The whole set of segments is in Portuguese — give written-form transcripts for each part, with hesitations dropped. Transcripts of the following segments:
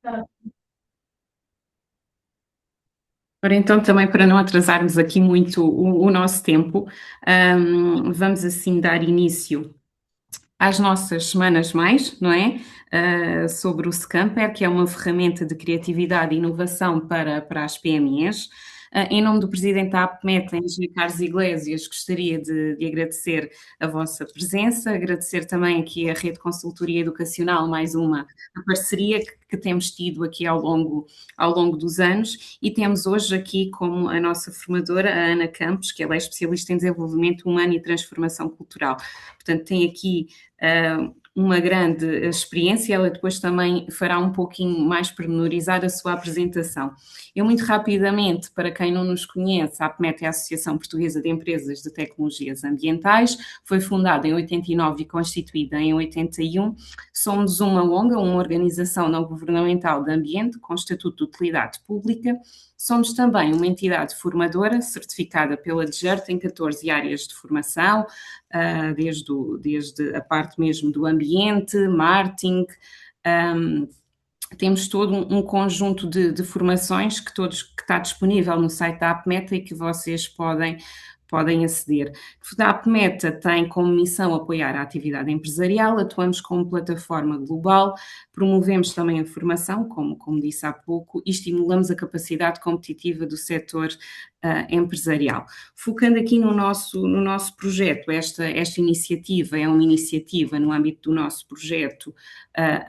Ora, então, também para não atrasarmos aqui muito o nosso tempo, vamos assim dar início às nossas semanas mais, não é? Sobre o Scamper, que é uma ferramenta de criatividade e inovação para as PMEs. Em nome do Presidente da APMET, Engenheiro Carlos Iglesias, gostaria de agradecer a vossa presença, agradecer também aqui a Rede Consultoria Educacional, mais uma parceria que temos tido aqui ao longo dos anos, e temos hoje aqui como a nossa formadora, a Ana Campos, que ela é especialista em desenvolvimento humano e transformação cultural. Portanto, tem aqui uma grande experiência, ela depois também fará um pouquinho mais pormenorizada a sua apresentação. Eu, muito rapidamente, para quem não nos conhece, a APMET é a Associação Portuguesa de Empresas de Tecnologias Ambientais, foi fundada em 89 e constituída em 81. Somos uma ONG, uma organização não governamental de ambiente, com estatuto de utilidade pública. Somos também uma entidade formadora, certificada pela DGERT em 14 áreas de formação, desde a parte mesmo do ambiente, marketing. Temos todo um conjunto de formações que está disponível no site da APMETA e que vocês podem aceder. A APMETA tem como missão apoiar a atividade empresarial, atuamos como plataforma global, promovemos também a formação, como disse há pouco, e estimulamos a capacidade competitiva do setor empresarial. Focando aqui no nosso projeto, esta iniciativa é uma iniciativa no âmbito do nosso projeto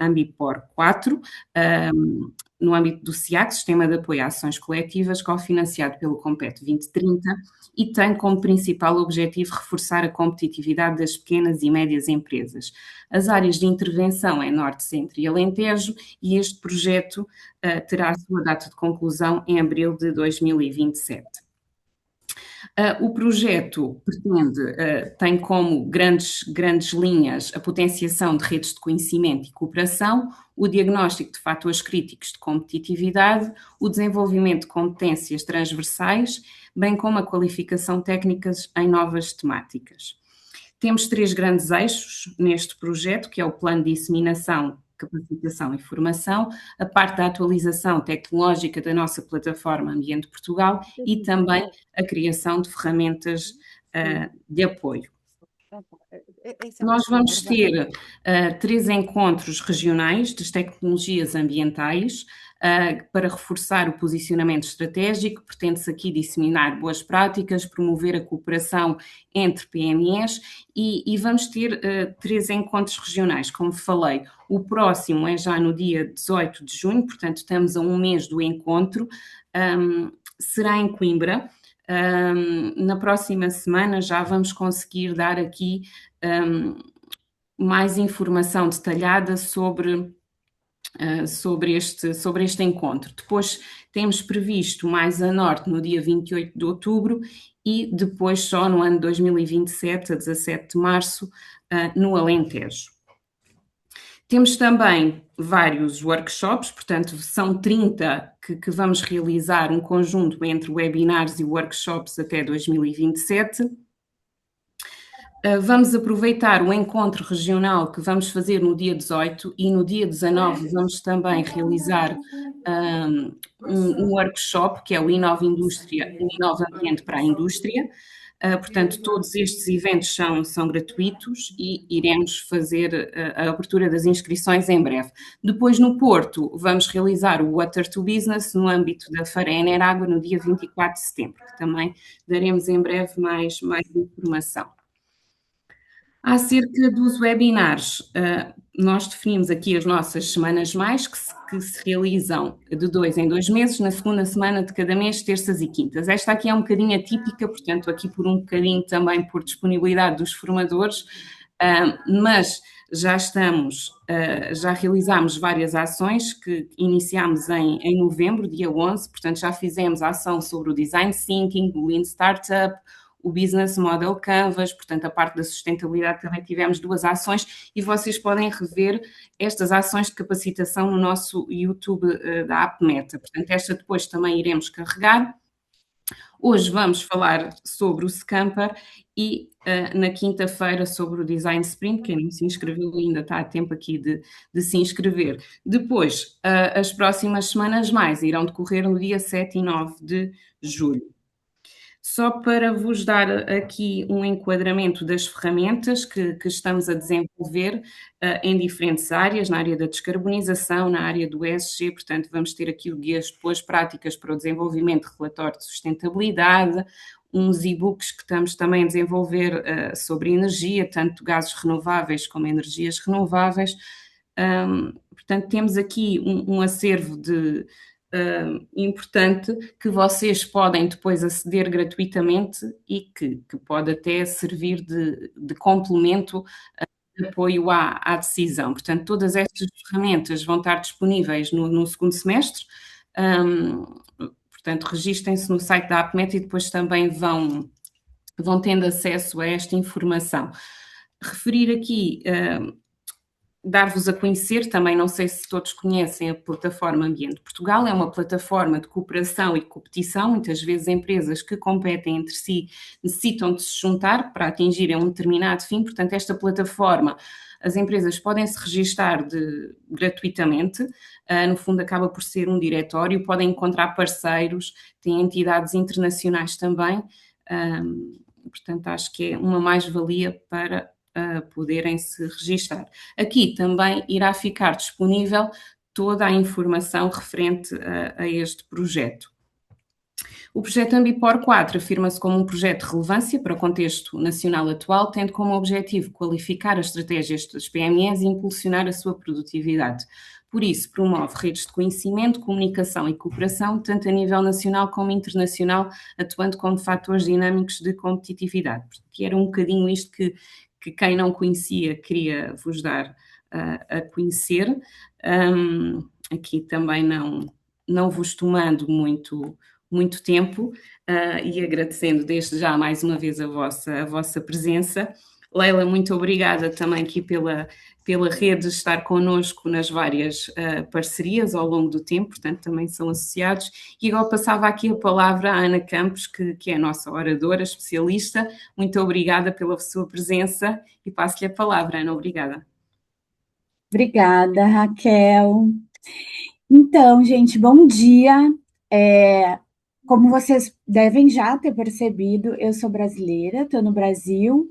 Ambipor 4, no âmbito do SIAC, Sistema de Apoio a Ações Coletivas, cofinanciado pelo Compete 2030, e tem como principal objetivo reforçar a competitividade das pequenas e médias empresas. As áreas de intervenção é Norte, Centro e Alentejo, e este projeto terá a sua data de conclusão em abril de 2027. O projeto tem como grandes linhas a potenciação de redes de conhecimento e cooperação, o diagnóstico de fatores críticos de competitividade, o desenvolvimento de competências transversais, bem como a qualificação técnicas em novas temáticas. Temos 3 grandes eixos neste projeto, que é o plano de disseminação, capacitação e formação, a parte da atualização tecnológica da nossa plataforma Ambiente Portugal e também a criação de ferramentas de apoio. Nós vamos ter 3 encontros regionais das tecnologias ambientais para reforçar o posicionamento estratégico. Pretende-se aqui disseminar boas práticas, promover a cooperação entre PMEs e vamos ter 3 encontros regionais, como falei. O próximo é já no dia 18 de junho, portanto estamos a um mês do encontro, será em Coimbra. Na próxima semana já vamos conseguir dar aqui mais informação detalhada sobre este encontro. Depois temos previsto mais a norte no dia 28 de outubro e depois só no ano 2027, a 17 de março, no Alentejo. Temos também vários workshops, portanto são 30 que vamos realizar um conjunto entre webinars e workshops até 2027. Vamos aproveitar o encontro regional que vamos fazer no dia 18 e no dia 19 vamos também realizar um workshop que é o Inova Indústria, o Inova Ambiente para a Indústria. Portanto, todos estes eventos são gratuitos e iremos fazer a abertura das inscrições em breve. Depois, no Porto, vamos realizar o Water to Business no âmbito da Feira Enerágua no dia 24 de setembro, que também daremos em breve mais informação. Acerca dos webinars, nós definimos aqui as nossas semanas mais, que se realizam de 2 em 2 meses, na segunda semana de cada mês, terças e quintas. Esta aqui é um bocadinho atípica, portanto, aqui por um bocadinho também por disponibilidade dos formadores, mas já realizámos várias ações que iniciámos em novembro, dia 11, portanto, já fizemos a ação sobre o Design Thinking, o Lean Startup, o Business Model Canvas, portanto, a parte da sustentabilidade também tivemos 2 ações e vocês podem rever estas ações de capacitação no nosso YouTube da AppMeta. Portanto, esta depois também iremos carregar. Hoje vamos falar sobre o Scamper e, na quinta-feira sobre o Design Sprint. Quem não se inscreveu ainda está a tempo aqui de se inscrever. Depois, as próximas semanas mais irão decorrer no dia 7 e 9 de julho. Só para vos dar aqui um enquadramento das ferramentas que estamos a desenvolver em diferentes áreas, na área da descarbonização, na área do ESG, portanto, vamos ter aqui o guias de boas práticas para o desenvolvimento de relatório de sustentabilidade, uns e-books que estamos também a desenvolver sobre energia, tanto gases renováveis como energias renováveis. Portanto, temos aqui um acervo de importante que vocês podem depois aceder gratuitamente e que pode até servir de complemento de apoio à decisão. Portanto, todas estas ferramentas vão estar disponíveis no segundo semestre. Um, Portanto, registrem-se no site da AppMet e depois também vão tendo acesso a esta informação. Referir aqui dar-vos a conhecer, também não sei se todos conhecem a plataforma Ambiente Portugal, é uma plataforma de cooperação e competição, muitas vezes empresas que competem entre si necessitam de se juntar para atingirem um determinado fim, portanto esta plataforma as empresas podem se registar gratuitamente, no fundo acaba por ser um diretório, podem encontrar parceiros, tem entidades internacionais também, portanto acho que é uma mais-valia para poderem se registar. Aqui também irá ficar disponível toda a informação referente a este projeto. O projeto Ambipor 4 afirma-se como um projeto de relevância para o contexto nacional atual, tendo como objetivo qualificar as estratégias das PMEs e impulsionar a sua produtividade. Por isso, promove redes de conhecimento, comunicação e cooperação, tanto a nível nacional como internacional, atuando como fatores dinâmicos de competitividade. Que era um bocadinho isto que quem não conhecia queria vos dar a conhecer. Aqui também não vos tomando muito tempo e agradecendo desde já mais uma vez a vossa presença. Leila, muito obrigada também aqui pela rede de estar connosco nas várias parcerias ao longo do tempo, portanto também são associados. E agora passava aqui a palavra à Ana Campos, que é a nossa oradora especialista. Muito obrigada pela sua presença e passo-lhe a palavra, Ana, obrigada. Obrigada, Raquel. Então, gente, bom dia. Como vocês devem já ter percebido, eu sou brasileira, estou no Brasil,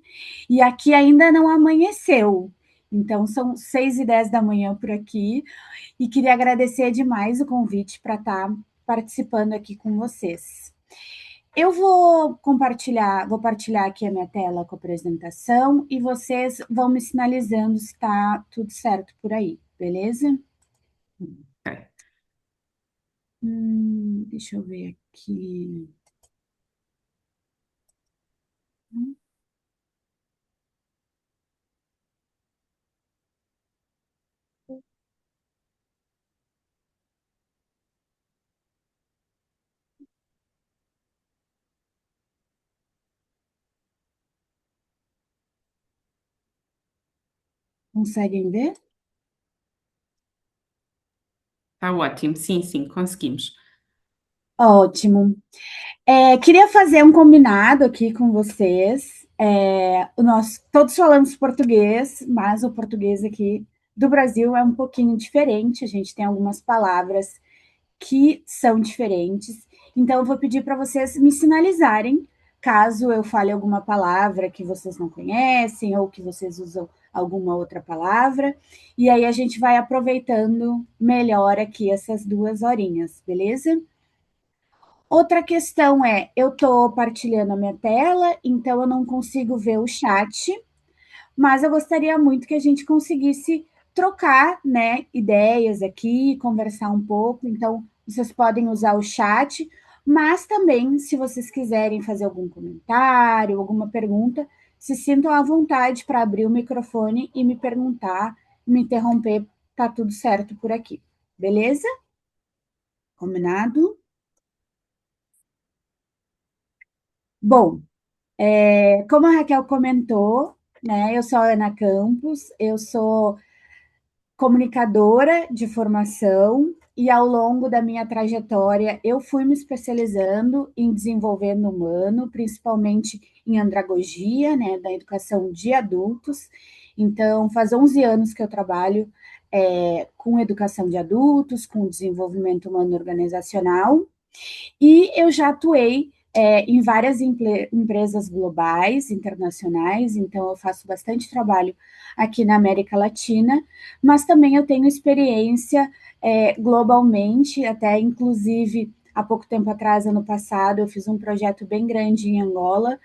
e aqui ainda não amanheceu. Então, são 6h10 da manhã por aqui, e queria agradecer demais o convite para estar participando aqui com vocês. Eu vou partilhar aqui a minha tela com a apresentação, e vocês vão me sinalizando se está tudo certo por aí, beleza? Okay. Deixa eu ver aqui. Conseguem ver? Está ótimo, sim, conseguimos. Ótimo. Queria fazer um combinado aqui com vocês. Nós todos falamos português, mas o português aqui do Brasil é um pouquinho diferente. A gente tem algumas palavras que são diferentes. Então, eu vou pedir para vocês me sinalizarem caso eu fale alguma palavra que vocês não conhecem ou que vocês usam alguma outra palavra. E aí a gente vai aproveitando melhor aqui essas 2 horinhas, beleza? Outra questão eu estou partilhando a minha tela, então eu não consigo ver o chat, mas eu gostaria muito que a gente conseguisse trocar, né, ideias aqui, conversar um pouco. Então, vocês podem usar o chat, mas também, se vocês quiserem fazer algum comentário, alguma pergunta, se sintam à vontade para abrir o microfone e me perguntar, me interromper, tá tudo certo por aqui. Beleza? Combinado? Bom, como a Raquel comentou, né, eu sou a Ana Campos, eu sou comunicadora de formação, e ao longo da minha trajetória eu fui me especializando em desenvolvimento humano, principalmente em andragogia, né, da educação de adultos. Então, faz 11 anos que eu trabalho com educação de adultos, com desenvolvimento humano organizacional, e eu já atuei em várias empresas globais, internacionais, então eu faço bastante trabalho aqui na América Latina, mas também eu tenho experiência globalmente, até inclusive há pouco tempo atrás, ano passado, eu fiz um projeto bem grande em Angola,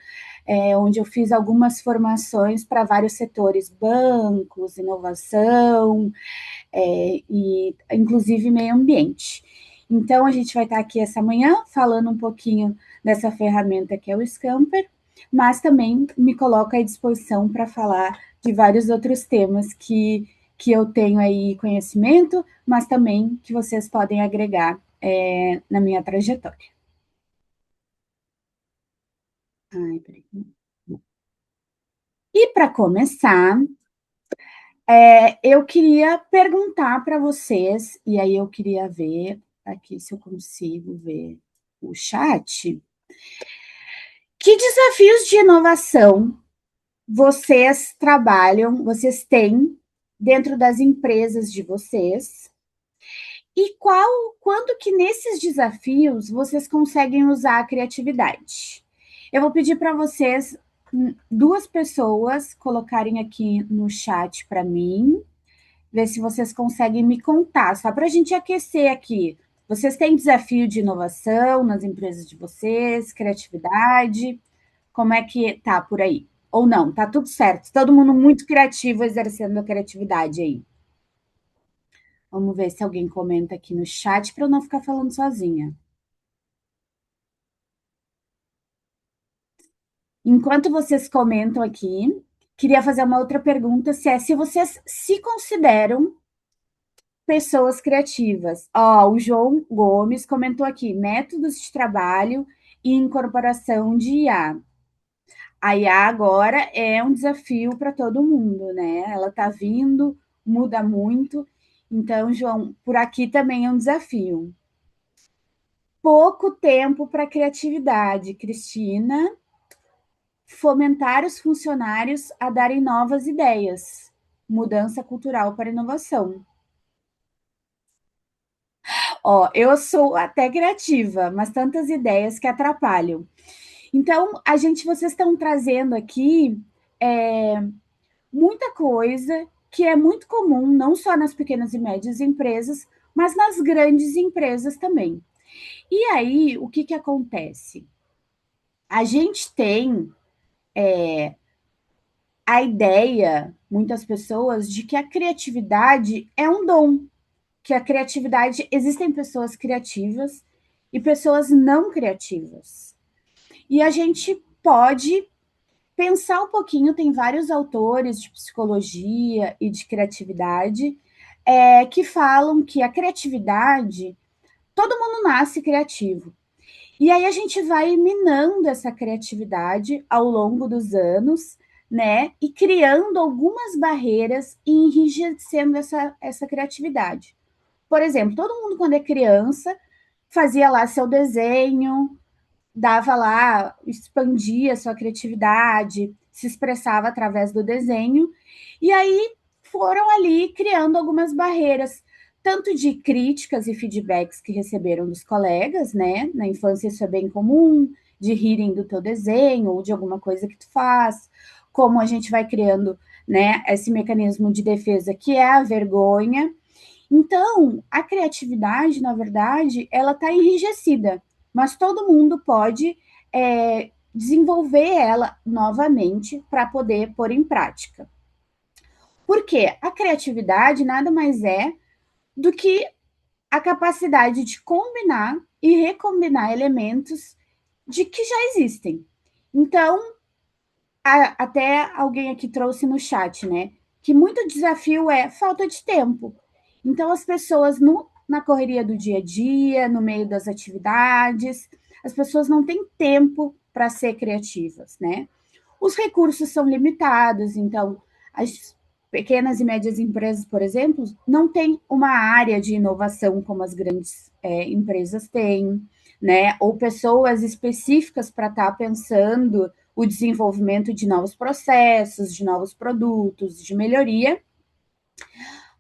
onde eu fiz algumas formações para vários setores, bancos, inovação, e inclusive meio ambiente. Então, a gente vai estar aqui essa manhã falando um pouquinho dessa ferramenta que é o Scamper, mas também me coloco à disposição para falar de vários outros temas que eu tenho aí conhecimento, mas também que vocês podem agregar na minha trajetória. Ai, peraí. E para começar, eu queria perguntar para vocês, e aí eu queria ver aqui se eu consigo ver o chat. Que desafios de inovação vocês trabalham, vocês têm dentro das empresas de vocês? E quando que nesses desafios vocês conseguem usar a criatividade? Eu vou pedir para vocês, duas pessoas, colocarem aqui no chat para mim, ver se vocês conseguem me contar, só para a gente aquecer aqui. Vocês têm desafio de inovação nas empresas de vocês, criatividade? Como é que tá por aí? Ou não, tá tudo certo. Todo mundo muito criativo exercendo a criatividade aí. Vamos ver se alguém comenta aqui no chat para eu não ficar falando sozinha. Enquanto vocês comentam aqui, queria fazer uma outra pergunta, se vocês se consideram pessoas criativas. Ó, o João Gomes comentou aqui, métodos de trabalho e incorporação de IA. A IA agora é um desafio para todo mundo, né? Ela está vindo, muda muito. Então, João, por aqui também é um desafio. Pouco tempo para criatividade, Cristina. Fomentar os funcionários a darem novas ideias. Mudança cultural para inovação. Ó, eu sou até criativa, mas tantas ideias que atrapalham. Então, vocês estão trazendo aqui muita coisa que é muito comum, não só nas pequenas e médias empresas, mas nas grandes empresas também. E aí, o que, que acontece? A gente tem a ideia, muitas pessoas, de que a criatividade é um dom, que a criatividade, existem pessoas criativas e pessoas não criativas. E a gente pode pensar um pouquinho, tem vários autores de psicologia e de criatividade que falam que a criatividade, todo mundo nasce criativo. E aí a gente vai minando essa criatividade ao longo dos anos, né? E criando algumas barreiras e enrijecendo essa criatividade. Por exemplo, todo mundo, quando é criança, fazia lá seu desenho, dava lá, expandia sua criatividade, se expressava através do desenho, e aí foram ali criando algumas barreiras, tanto de críticas e feedbacks que receberam dos colegas, né? Na infância isso é bem comum, de rirem do teu desenho ou de alguma coisa que tu faz, como a gente vai criando, né, esse mecanismo de defesa que é a vergonha. Então, a criatividade, na verdade, ela está enrijecida, mas todo mundo pode desenvolver ela novamente para poder pôr em prática. Porque a criatividade nada mais é do que a capacidade de combinar e recombinar elementos de que já existem. Então, até alguém aqui trouxe no chat, né? Que muito desafio é falta de tempo. Então, as pessoas na correria do dia a dia, no meio das atividades, as pessoas não têm tempo para ser criativas, né? Os recursos são limitados, então pequenas e médias empresas, por exemplo, não têm uma área de inovação como as grandes empresas têm, né? Ou pessoas específicas para estar pensando o desenvolvimento de novos processos, de novos produtos, de melhoria.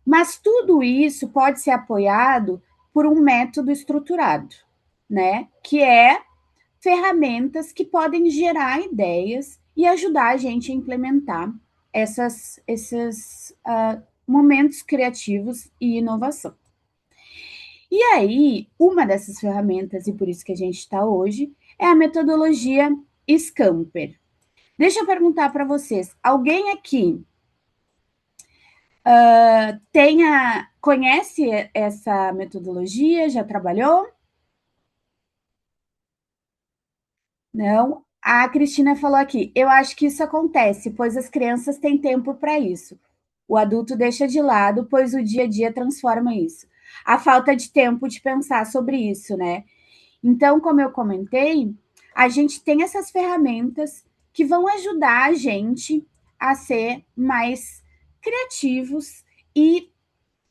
Mas tudo isso pode ser apoiado por um método estruturado, né? Que é ferramentas que podem gerar ideias e ajudar a gente a implementar esses momentos criativos e inovação. E aí, uma dessas ferramentas, e por isso que a gente está hoje, é a metodologia Scamper. Deixa eu perguntar para vocês: alguém aqui conhece essa metodologia? Já trabalhou? Não. A Cristina falou aqui: eu acho que isso acontece, pois as crianças têm tempo para isso. O adulto deixa de lado, pois o dia a dia transforma isso. A falta de tempo de pensar sobre isso, né? Então, como eu comentei, a gente tem essas ferramentas que vão ajudar a gente a ser mais criativos e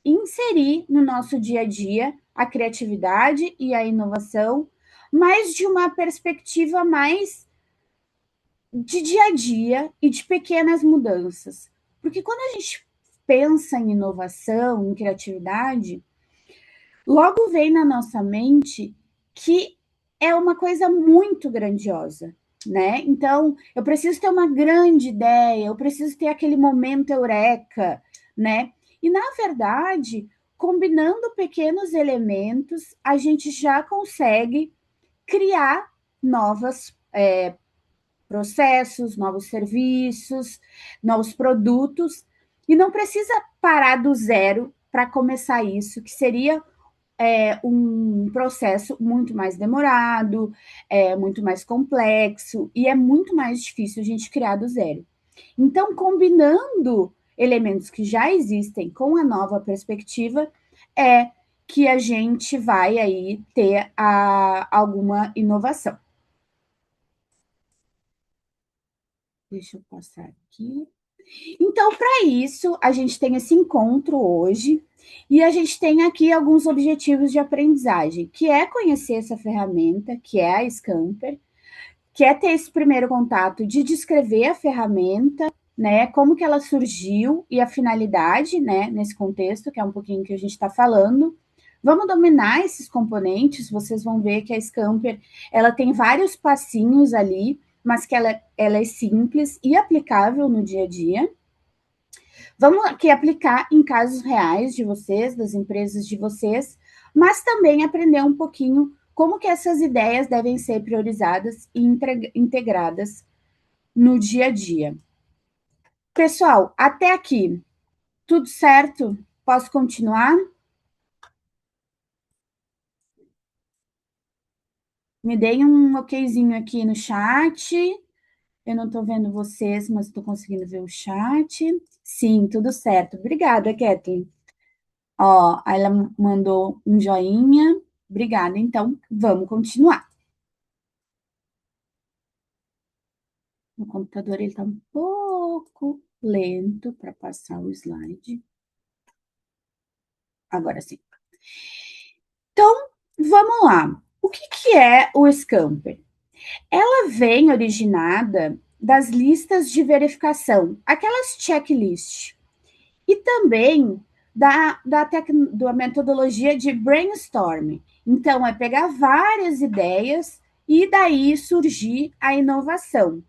inserir no nosso dia a dia a criatividade e a inovação, mas de uma perspectiva mais de dia a dia e de pequenas mudanças. Porque quando a gente pensa em inovação, em criatividade, logo vem na nossa mente que é uma coisa muito grandiosa, né? Então, eu preciso ter uma grande ideia, eu preciso ter aquele momento eureka, né? E na verdade, combinando pequenos elementos, a gente já consegue criar novos processos, novos serviços, novos produtos, e não precisa parar do zero para começar isso, que seria um processo muito mais demorado, muito mais complexo e é muito mais difícil a gente criar do zero. Então, combinando elementos que já existem com a nova perspectiva, é que a gente vai aí ter alguma inovação. Deixa eu passar aqui. Então, para isso, a gente tem esse encontro hoje e a gente tem aqui alguns objetivos de aprendizagem, que é conhecer essa ferramenta, que é a Scamper, que é ter esse primeiro contato de descrever a ferramenta, né, como que ela surgiu e a finalidade, né, nesse contexto, que é um pouquinho que a gente está falando. Vamos dominar esses componentes, vocês vão ver que a Scamper, ela tem vários passinhos ali, mas que ela é simples e aplicável no dia a dia. Vamos aqui aplicar em casos reais de vocês, das empresas de vocês, mas também aprender um pouquinho como que essas ideias devem ser priorizadas e integradas no dia a dia. Pessoal, até aqui, tudo certo? Posso continuar? Me deem um okzinho aqui no chat. Eu não estou vendo vocês, mas estou conseguindo ver o chat. Sim, tudo certo. Obrigada, Kathleen. Ó, ela mandou um joinha. Obrigada. Então, vamos continuar. O computador ele está um pouco lento para passar o slide. Agora sim. Então, vamos lá. O que é o Scamper? Ela vem originada das listas de verificação, aquelas checklists, e também da metodologia de brainstorming. Então, é pegar várias ideias e daí surgir a inovação.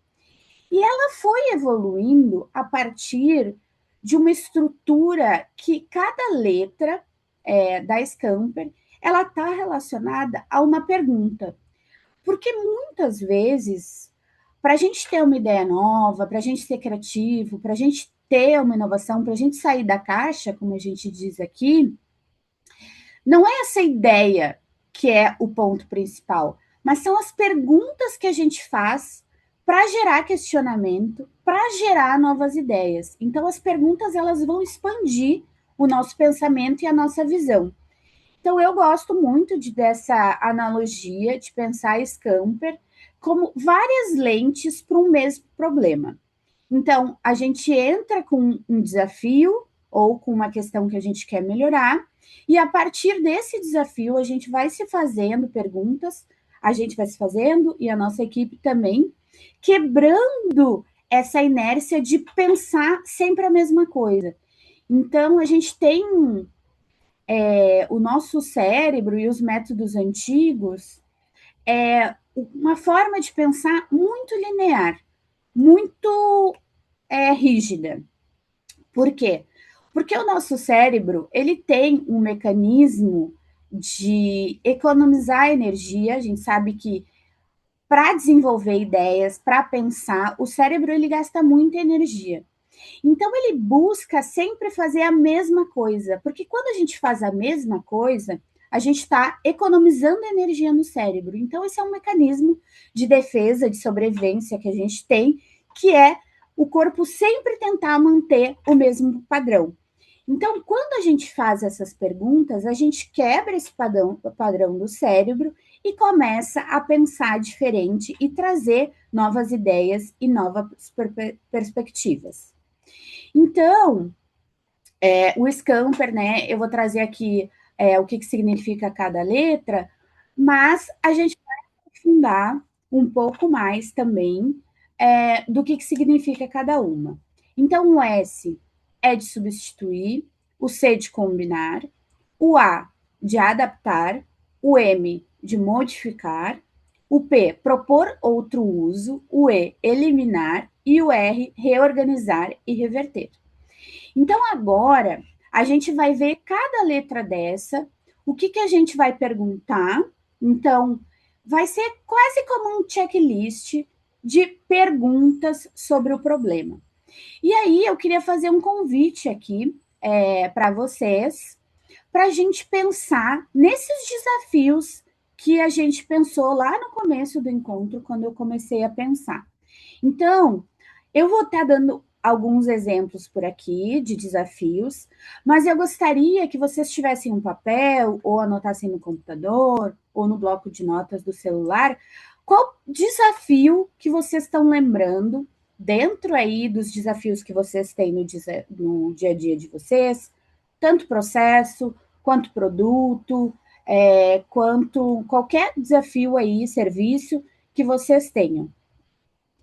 E ela foi evoluindo a partir de uma estrutura que cada letra da Scamper ela está relacionada a uma pergunta. Porque muitas vezes, para a gente ter uma ideia nova, para a gente ser criativo, para a gente ter uma inovação, para a gente sair da caixa, como a gente diz aqui, não é essa ideia que é o ponto principal, mas são as perguntas que a gente faz para gerar questionamento, para gerar novas ideias. Então, as perguntas elas vão expandir o nosso pensamento e a nossa visão. Então, eu gosto muito dessa analogia de pensar Scamper como várias lentes para um mesmo problema. Então, a gente entra com um desafio ou com uma questão que a gente quer melhorar, e a partir desse desafio, a gente vai se fazendo perguntas, a gente vai se fazendo, e a nossa equipe também, quebrando essa inércia de pensar sempre a mesma coisa. Então, a gente tem o nosso cérebro e os métodos antigos, uma forma de pensar muito linear, muito rígida. Por quê? Porque o nosso cérebro ele tem um mecanismo de economizar energia. A gente sabe que para desenvolver ideias, para pensar, o cérebro ele gasta muita energia. Então ele busca sempre fazer a mesma coisa, porque quando a gente faz a mesma coisa, a gente está economizando energia no cérebro. Então esse é um mecanismo de defesa, de sobrevivência que a gente tem, que é o corpo sempre tentar manter o mesmo padrão. Então, quando a gente faz essas perguntas, a gente quebra esse padrão do cérebro e começa a pensar diferente e trazer novas ideias e novas perspectivas. Então, o Scamper, né? Eu vou trazer aqui o que significa cada letra, mas a gente vai aprofundar um pouco mais também do que significa cada uma. Então, o S é de substituir, o C de combinar, o A de adaptar, o M de modificar, o P propor outro uso, o E eliminar e o R reorganizar e reverter. Então, agora, a gente vai ver cada letra dessa, o que a gente vai perguntar. Então, vai ser quase como um checklist de perguntas sobre o problema. E aí, eu queria fazer um convite aqui para vocês, para a gente pensar nesses desafios que a gente pensou lá no começo do encontro, quando eu comecei a pensar. Então, eu vou estar dando alguns exemplos por aqui de desafios, mas eu gostaria que vocês tivessem um papel ou anotassem no computador ou no bloco de notas do celular qual desafio que vocês estão lembrando dentro aí dos desafios que vocês têm no dia a dia de vocês, tanto processo quanto produto, quanto qualquer desafio aí, serviço que vocês tenham.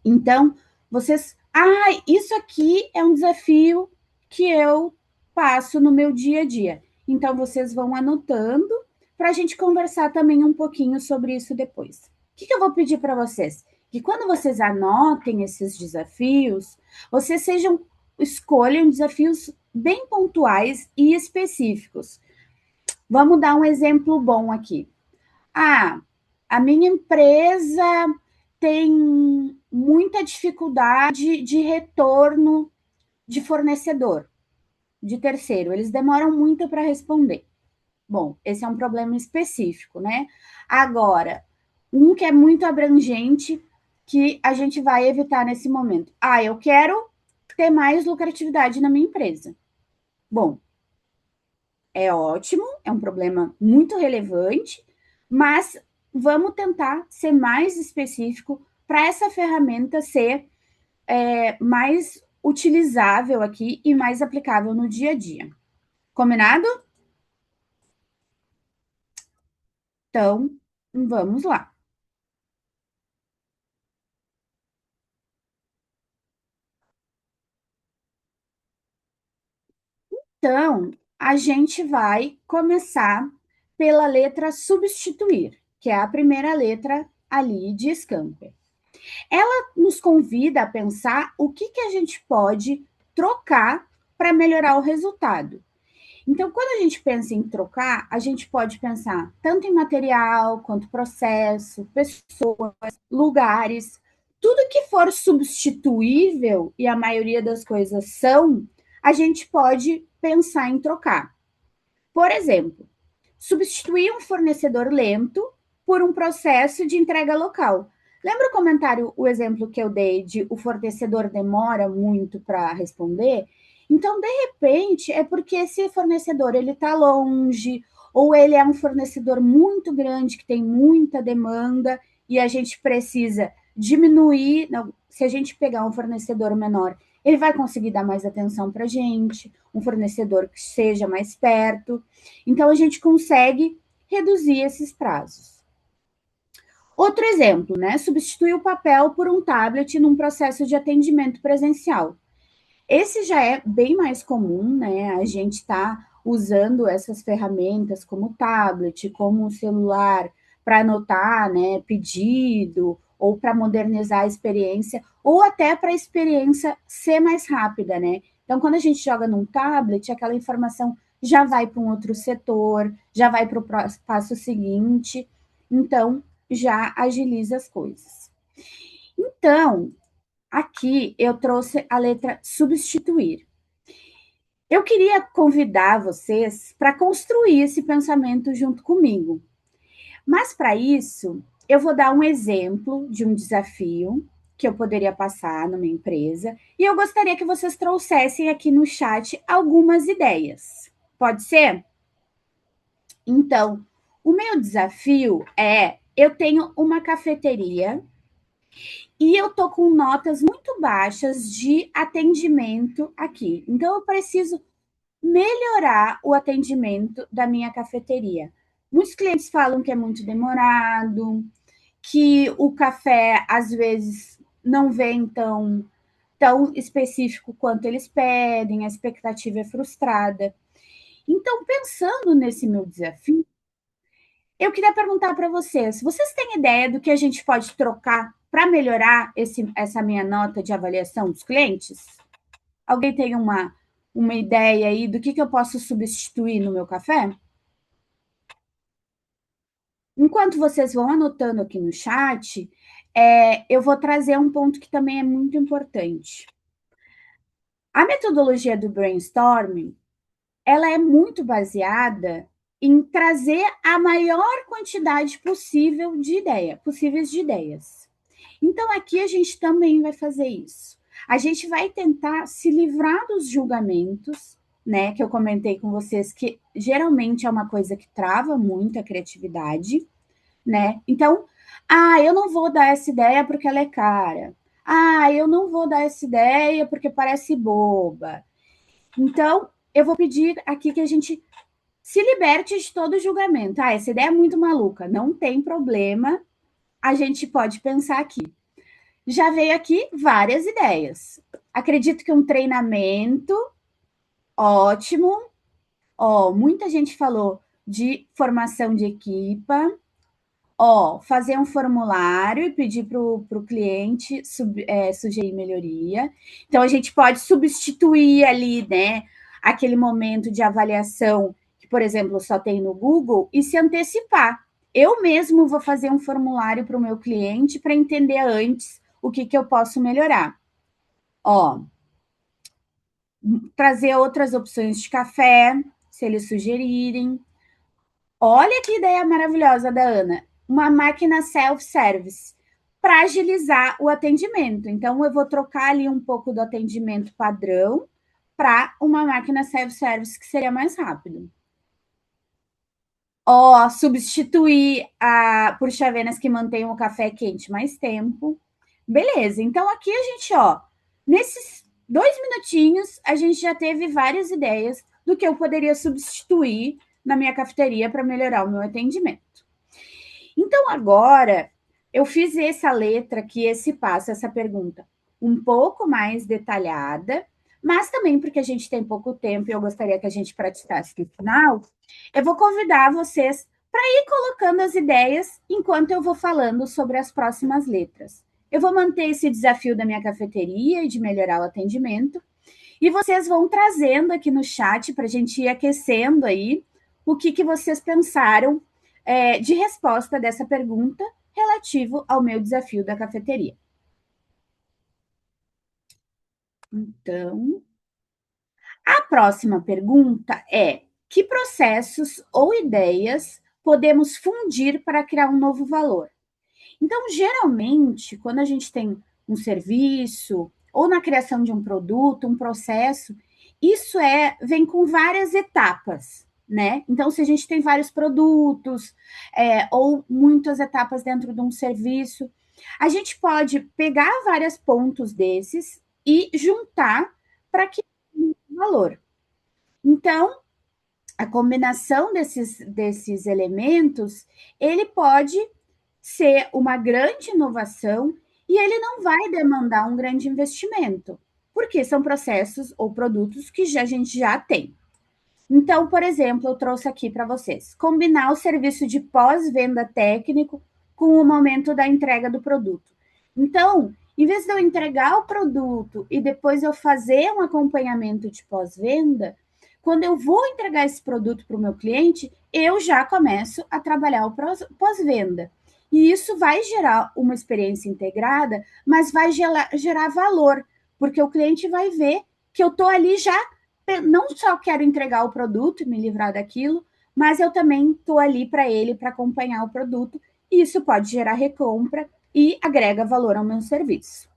Então, vocês. Ah, isso aqui é um desafio que eu passo no meu dia a dia. Então, vocês vão anotando para a gente conversar também um pouquinho sobre isso depois. O que eu vou pedir para vocês? Que quando vocês anotem esses desafios, vocês escolham desafios bem pontuais e específicos. Vamos dar um exemplo bom aqui. Ah, a minha empresa tem muita dificuldade de retorno de fornecedor, de terceiro. Eles demoram muito para responder. Bom, esse é um problema específico, né? Agora, um que é muito abrangente que a gente vai evitar nesse momento. Ah, eu quero ter mais lucratividade na minha empresa. Bom, é ótimo, é um problema muito relevante, mas vamos tentar ser mais específico para essa ferramenta ser mais utilizável aqui e mais aplicável no dia a dia. Combinado? Então, vamos lá. Então, a gente vai começar pela letra substituir, que é a primeira letra ali de Scamper. Ela nos convida a pensar o que a gente pode trocar para melhorar o resultado. Então, quando a gente pensa em trocar, a gente pode pensar tanto em material, quanto processo, pessoas, lugares, tudo que for substituível, e a maioria das coisas são, a gente pode pensar em trocar. Por exemplo, substituir um fornecedor lento por um processo de entrega local. Lembra o comentário, o exemplo que eu dei de o fornecedor demora muito para responder? Então, de repente, é porque esse fornecedor ele está longe, ou ele é um fornecedor muito grande que tem muita demanda e a gente precisa diminuir, não, se a gente pegar um fornecedor menor, ele vai conseguir dar mais atenção para a gente, um fornecedor que seja mais perto. Então, a gente consegue reduzir esses prazos. Outro exemplo, né? Substituir o papel por um tablet num processo de atendimento presencial. Esse já é bem mais comum, né? A gente está usando essas ferramentas como o tablet, como o celular, para anotar, né, pedido, ou para modernizar a experiência, ou até para a experiência ser mais rápida, né? Então, quando a gente joga num tablet, aquela informação já vai para um outro setor, já vai para o passo seguinte, então já agiliza as coisas. Então, aqui eu trouxe a letra substituir. Eu queria convidar vocês para construir esse pensamento junto comigo. Mas para isso, eu vou dar um exemplo de um desafio que eu poderia passar numa empresa e eu gostaria que vocês trouxessem aqui no chat algumas ideias. Pode ser? Então, o meu desafio é: eu tenho uma cafeteria e eu tô com notas muito baixas de atendimento aqui. Então, eu preciso melhorar o atendimento da minha cafeteria. Muitos clientes falam que é muito demorado, que o café às vezes não vem tão específico quanto eles pedem, a expectativa é frustrada. Então, pensando nesse meu desafio, eu queria perguntar para vocês: vocês têm ideia do que a gente pode trocar para melhorar essa minha nota de avaliação dos clientes? Alguém tem uma ideia aí do que eu posso substituir no meu café? Enquanto vocês vão anotando aqui no chat, eu vou trazer um ponto que também é muito importante. A metodologia do brainstorming, ela é muito baseada em trazer a maior quantidade possível possíveis de ideias. Então, aqui a gente também vai fazer isso. A gente vai tentar se livrar dos julgamentos, né? Que eu comentei com vocês, que geralmente é uma coisa que trava muito a criatividade, né? Então, eu não vou dar essa ideia porque ela é cara. Eu não vou dar essa ideia porque parece boba. Então, eu vou pedir aqui que a gente se liberte de todo julgamento. Essa ideia é muito maluca. Não tem problema, a gente pode pensar aqui. Já veio aqui várias ideias. Acredito que um treinamento ótimo. Muita gente falou de formação de equipa. Fazer um formulário e pedir para o cliente sugerir melhoria. Então, a gente pode substituir ali, né, aquele momento de avaliação que, por exemplo, só tem no Google e se antecipar. Eu mesmo vou fazer um formulário para o meu cliente para entender antes o que eu posso melhorar. Trazer outras opções de café, se eles sugerirem. Olha que ideia maravilhosa da Ana. Uma máquina self-service para agilizar o atendimento. Então, eu vou trocar ali um pouco do atendimento padrão para uma máquina self-service que seria mais rápido. Substituir por chavenas que mantenham o café quente mais tempo. Beleza, então aqui a gente, nesses 2 minutinhos, a gente já teve várias ideias do que eu poderia substituir na minha cafeteria para melhorar o meu atendimento. Então, agora, eu fiz essa letra aqui, esse passo, essa pergunta um pouco mais detalhada, mas também porque a gente tem pouco tempo e eu gostaria que a gente praticasse no final, eu vou convidar vocês para ir colocando as ideias enquanto eu vou falando sobre as próximas letras. Eu vou manter esse desafio da minha cafeteria e de melhorar o atendimento, e vocês vão trazendo aqui no chat para a gente ir aquecendo aí o que vocês pensaram de resposta dessa pergunta relativo ao meu desafio da cafeteria. Então, a próxima pergunta é: que processos ou ideias podemos fundir para criar um novo valor? Então, geralmente, quando a gente tem um serviço ou na criação de um produto, um processo, isso vem com várias etapas, né? Então, se a gente tem vários produtos ou muitas etapas dentro de um serviço, A gente pode pegar vários pontos desses e juntar para que valor. Então, a combinação desses elementos, ele pode ser uma grande inovação e ele não vai demandar um grande investimento, porque são processos ou produtos que a gente já tem. Então, por exemplo, eu trouxe aqui para vocês combinar o serviço de pós-venda técnico com o momento da entrega do produto. Então, em vez de eu entregar o produto e depois eu fazer um acompanhamento de pós-venda, quando eu vou entregar esse produto para o meu cliente, eu já começo a trabalhar o pós-venda. E isso vai gerar uma experiência integrada, mas vai gerar valor, porque o cliente vai ver que eu estou ali já não só quero entregar o produto e me livrar daquilo, mas eu também estou ali para ele, para acompanhar o produto, e isso pode gerar recompra e agrega valor ao meu serviço.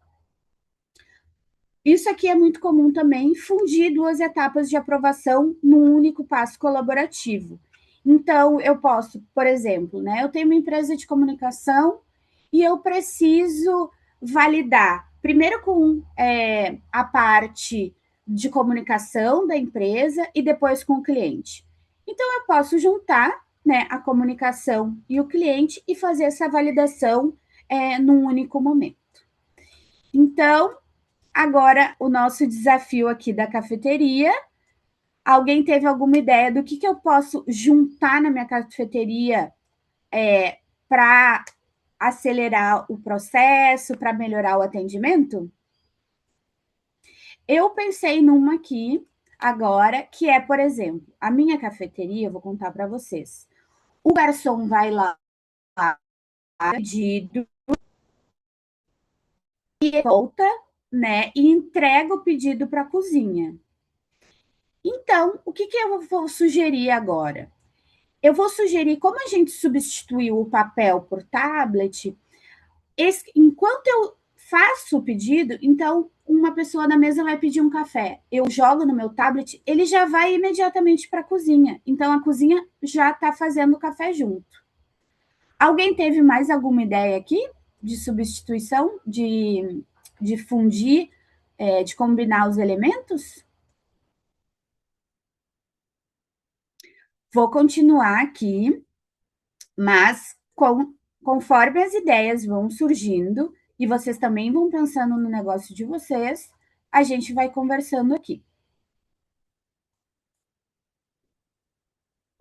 Isso aqui é muito comum também, fundir duas etapas de aprovação num único passo colaborativo. Então, eu posso, por exemplo, né, eu tenho uma empresa de comunicação e eu preciso validar, primeiro com a parte de comunicação da empresa e depois com o cliente. Então, eu posso juntar, né, a comunicação e o cliente e fazer essa validação num único momento. Então, agora o nosso desafio aqui da cafeteria. Alguém teve alguma ideia do que eu posso juntar na minha cafeteria para acelerar o processo, para melhorar o atendimento? Eu pensei numa aqui agora, que é, por exemplo, a minha cafeteria, eu vou contar para vocês. O garçom vai lá, pedido, e volta, né, e entrega o pedido para a cozinha. Então, o que eu vou sugerir agora? Eu vou sugerir, como a gente substituiu o papel por tablet, enquanto eu faço o pedido, então uma pessoa na mesa vai pedir um café. Eu jogo no meu tablet, ele já vai imediatamente para a cozinha. Então a cozinha já está fazendo o café junto. Alguém teve mais alguma ideia aqui de substituição, de fundir, de combinar os elementos? Vou continuar aqui, mas conforme as ideias vão surgindo e vocês também vão pensando no negócio de vocês, a gente vai conversando aqui.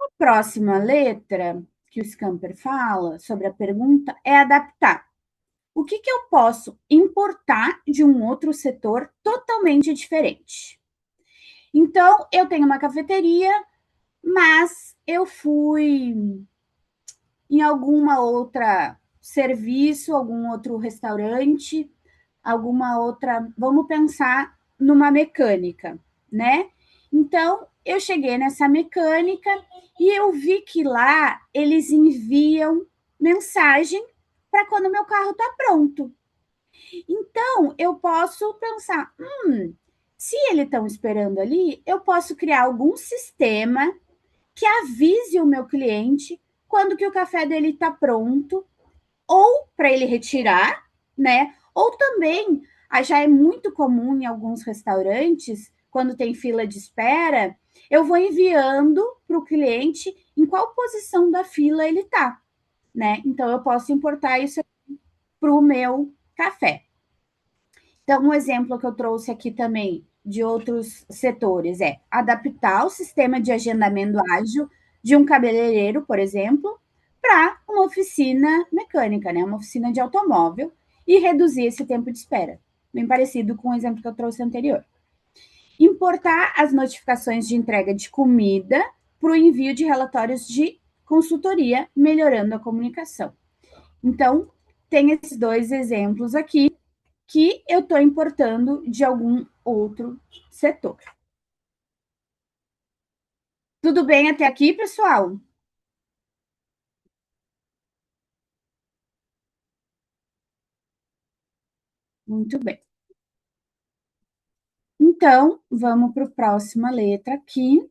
A próxima letra que o Scamper fala sobre a pergunta é adaptar. O que eu posso importar de um outro setor totalmente diferente? Então, eu tenho uma cafeteria, mas eu fui em alguma outra serviço, algum outro restaurante, alguma outra. Vamos pensar numa mecânica, né? Então, eu cheguei nessa mecânica e eu vi que lá eles enviam mensagem para quando meu carro está pronto. Então, eu posso pensar, se eles estão esperando ali, eu posso criar algum sistema que avise o meu cliente quando que o café dele está pronto, ou para ele retirar, né? Ou também, já é muito comum em alguns restaurantes, quando tem fila de espera, eu vou enviando para o cliente em qual posição da fila ele está, né? Então eu posso importar isso para o meu café. Então, um exemplo que eu trouxe aqui também de outros setores é adaptar o sistema de agendamento ágil de um cabeleireiro, por exemplo, para uma oficina mecânica, né? Uma oficina de automóvel, e reduzir esse tempo de espera. Bem parecido com o exemplo que eu trouxe anterior. Importar as notificações de entrega de comida para o envio de relatórios de consultoria, melhorando a comunicação. Então, tem esses dois exemplos aqui que eu estou importando de algum outro setor. Tudo bem até aqui, pessoal? Muito bem. Então, vamos para a próxima letra aqui.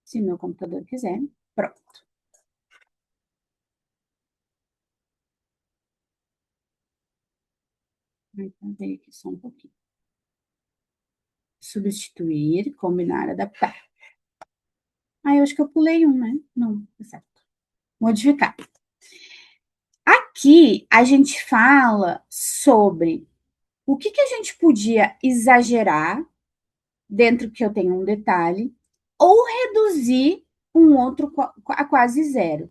Se meu computador quiser. Pronto. Vai fazer aqui só um pouquinho. Substituir, combinar, adaptar. Eu acho que eu pulei um, né? Não, tá certo. Modificar. Aqui a gente fala sobre o que a gente podia exagerar dentro que eu tenho um detalhe ou reduzir um outro a quase zero.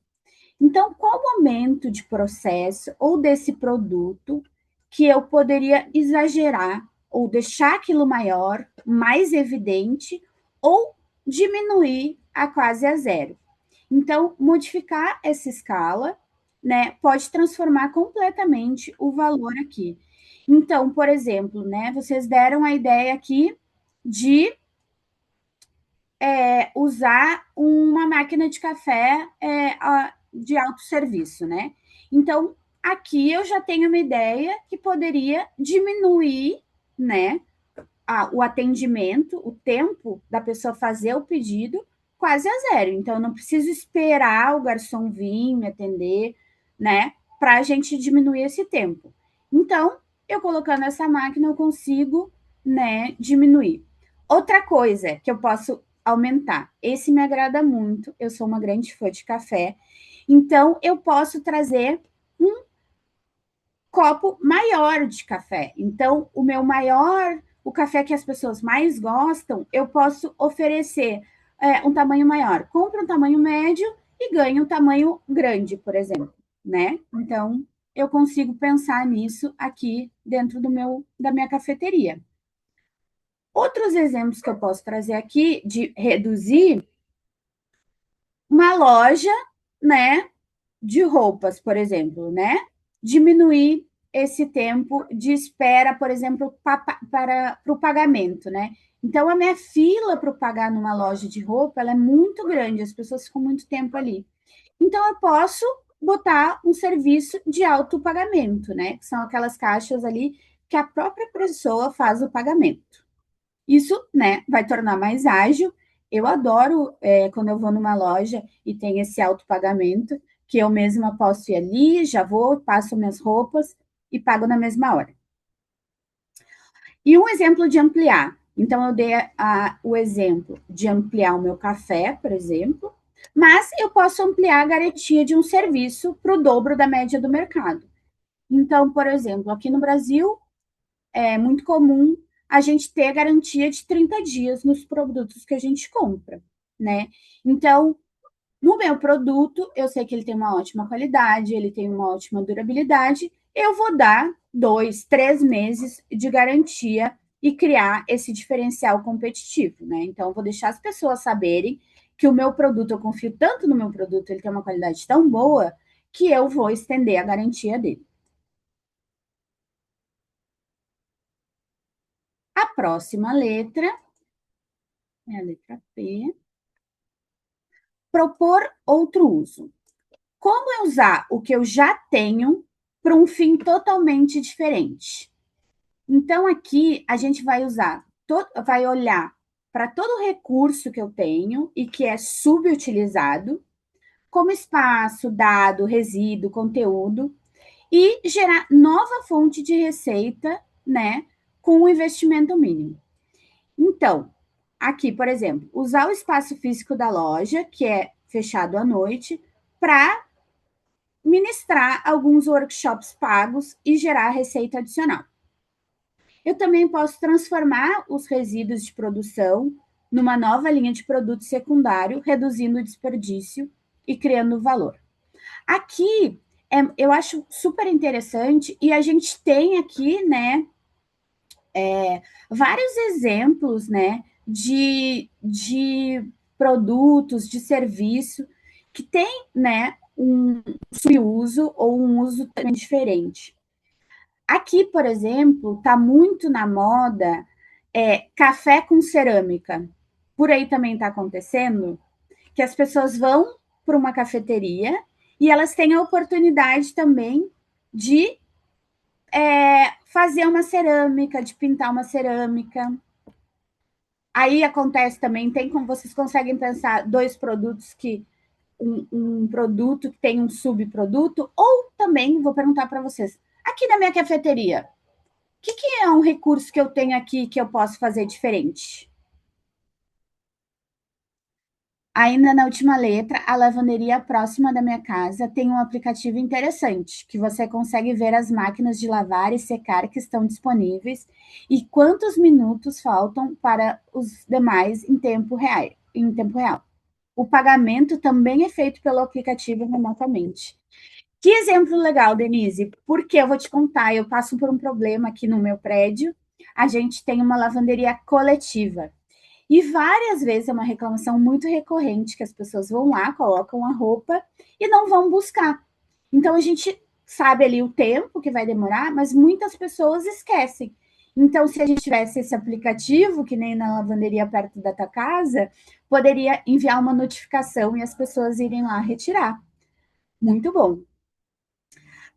Então, qual o momento de processo ou desse produto que eu poderia exagerar ou deixar aquilo maior, mais evidente, ou diminuir a quase a zero? Então, modificar essa escala, né, pode transformar completamente o valor aqui. Então, por exemplo, né, vocês deram a ideia aqui de usar uma máquina de café de autosserviço, né? Então, aqui eu já tenho uma ideia que poderia diminuir, né, o atendimento, o tempo da pessoa fazer o pedido quase a zero. Então, eu não preciso esperar o garçom vir me atender, né, para a gente diminuir esse tempo. Então, eu colocando essa máquina, eu consigo, né, diminuir. Outra coisa que eu posso aumentar, esse me agrada muito, eu sou uma grande fã de café, então eu posso trazer um copo maior de café. Então, o café que as pessoas mais gostam, eu posso oferecer um tamanho maior. Compre um tamanho médio e ganhe um tamanho grande, por exemplo, né? Então, eu consigo pensar nisso aqui dentro da minha cafeteria. Outros exemplos que eu posso trazer aqui de reduzir uma loja, né, de roupas, por exemplo, né? Diminuir esse tempo de espera, por exemplo, para o pagamento, né? Então, a minha fila para pagar numa loja de roupa ela é muito grande, as pessoas ficam muito tempo ali. Então, eu posso botar um serviço de autopagamento, né? Que são aquelas caixas ali que a própria pessoa faz o pagamento. Isso, né, vai tornar mais ágil. Eu adoro quando eu vou numa loja e tem esse autopagamento, que eu mesma posso ir ali, já vou, passo minhas roupas e pago na mesma hora. E um exemplo de ampliar. Então, eu dei o exemplo de ampliar o meu café, por exemplo, mas eu posso ampliar a garantia de um serviço para o dobro da média do mercado. Então, por exemplo, aqui no Brasil, é muito comum a gente ter garantia de 30 dias nos produtos que a gente compra, né? Então, no meu produto, eu sei que ele tem uma ótima qualidade, ele tem uma ótima durabilidade, eu vou dar 2, 3 meses de garantia e criar esse diferencial competitivo, né? Então, eu vou deixar as pessoas saberem que o meu produto, eu confio tanto no meu produto, ele tem uma qualidade tão boa, que eu vou estender a garantia dele. A próxima letra é a letra P. Propor outro uso. Como eu usar o que eu já tenho para um fim totalmente diferente? Então, aqui a gente vai vai olhar para todo recurso que eu tenho e que é subutilizado, como espaço, dado, resíduo, conteúdo, e gerar nova fonte de receita, né, com um investimento mínimo. Então, aqui, por exemplo, usar o espaço físico da loja, que é fechado à noite, para ministrar alguns workshops pagos e gerar receita adicional. Eu também posso transformar os resíduos de produção numa nova linha de produto secundário, reduzindo o desperdício e criando valor. Aqui, eu acho super interessante e a gente tem aqui, né, vários exemplos, né, de produtos, de serviço que tem, né, um uso ou um uso também diferente. Aqui, por exemplo, está muito na moda café com cerâmica. Por aí também está acontecendo que as pessoas vão para uma cafeteria e elas têm a oportunidade também de fazer uma cerâmica, de pintar uma cerâmica. Aí acontece também, tem como vocês conseguem pensar dois produtos que um produto que tem um subproduto, ou também vou perguntar para vocês, aqui na minha cafeteria, que é um recurso que eu tenho aqui que eu posso fazer diferente? Ainda na última letra, a lavanderia próxima da minha casa tem um aplicativo interessante, que você consegue ver as máquinas de lavar e secar que estão disponíveis e quantos minutos faltam para os demais em tempo real. O pagamento também é feito pelo aplicativo remotamente. Que exemplo legal, Denise, porque eu vou te contar, eu passo por um problema aqui no meu prédio, a gente tem uma lavanderia coletiva. E várias vezes é uma reclamação muito recorrente que as pessoas vão lá, colocam a roupa e não vão buscar. Então a gente sabe ali o tempo que vai demorar, mas muitas pessoas esquecem. Então, se a gente tivesse esse aplicativo, que nem na lavanderia perto da tua casa, poderia enviar uma notificação e as pessoas irem lá retirar. Muito bom.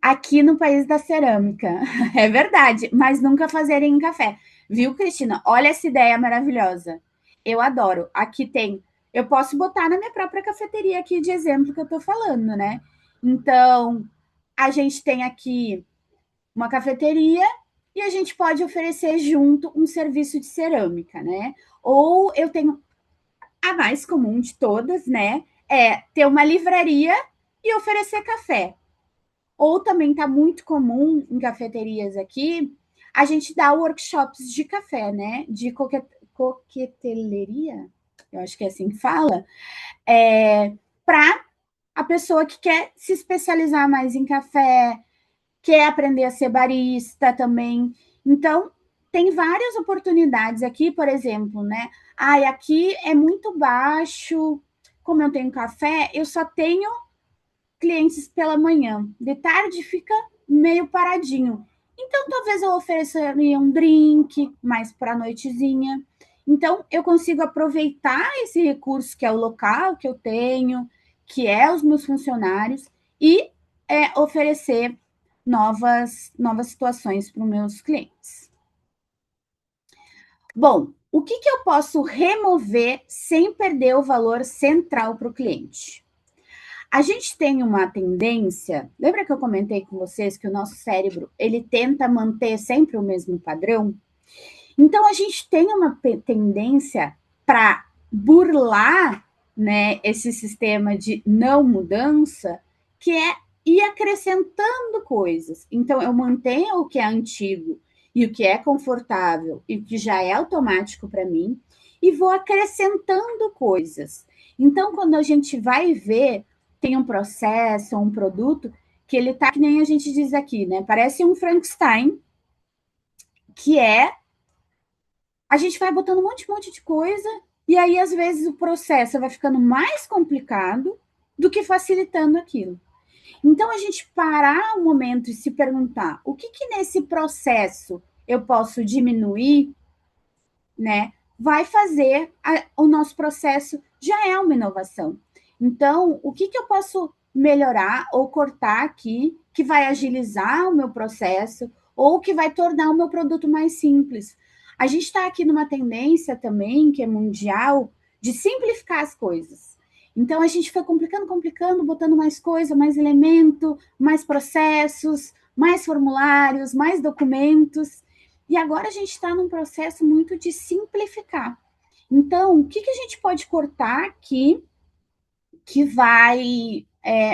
Aqui no país da cerâmica, é verdade, mas nunca fazerem em café. Viu, Cristina? Olha essa ideia maravilhosa. Eu adoro. Aqui tem. Eu posso botar na minha própria cafeteria aqui de exemplo que eu tô falando, né? Então, a gente tem aqui uma cafeteria e a gente pode oferecer junto um serviço de cerâmica, né? Ou eu tenho a mais comum de todas, né? É ter uma livraria e oferecer café. Ou também está muito comum em cafeterias aqui, a gente dá workshops de café, né? De coqueteleria, eu acho que é assim que fala, para a pessoa que quer se especializar mais em café, quer aprender a ser barista também. Então, tem várias oportunidades aqui, por exemplo, né? Ai, aqui é muito baixo, como eu tenho café, eu só tenho clientes pela manhã. De tarde fica meio paradinho. Então, talvez eu ofereceria um drink mais para a noitezinha. Então, eu consigo aproveitar esse recurso que é o local que eu tenho, que é os meus funcionários, e oferecer novas situações para os meus clientes. Bom, o que eu posso remover sem perder o valor central para o cliente? A gente tem uma tendência, lembra que eu comentei com vocês que o nosso cérebro, ele tenta manter sempre o mesmo padrão? Então a gente tem uma tendência para burlar, né, esse sistema de não mudança, que é ir acrescentando coisas. Então eu mantenho o que é antigo e o que é confortável e o que já é automático para mim e vou acrescentando coisas. Então quando a gente vai ver, tem um processo, um produto que ele tá que nem a gente diz aqui, né? Parece um Frankenstein, que é a gente vai botando um monte de coisa, e aí, às vezes, o processo vai ficando mais complicado do que facilitando aquilo. Então, a gente parar um momento e se perguntar o que nesse processo eu posso diminuir, né? Vai fazer o nosso processo já é uma inovação. Então, o que eu posso melhorar ou cortar aqui que vai agilizar o meu processo ou que vai tornar o meu produto mais simples? A gente está aqui numa tendência também, que é mundial, de simplificar as coisas. Então, a gente foi complicando, botando mais coisa, mais elemento, mais processos, mais formulários, mais documentos. E agora a gente está num processo muito de simplificar. Então, o que a gente pode cortar aqui que vai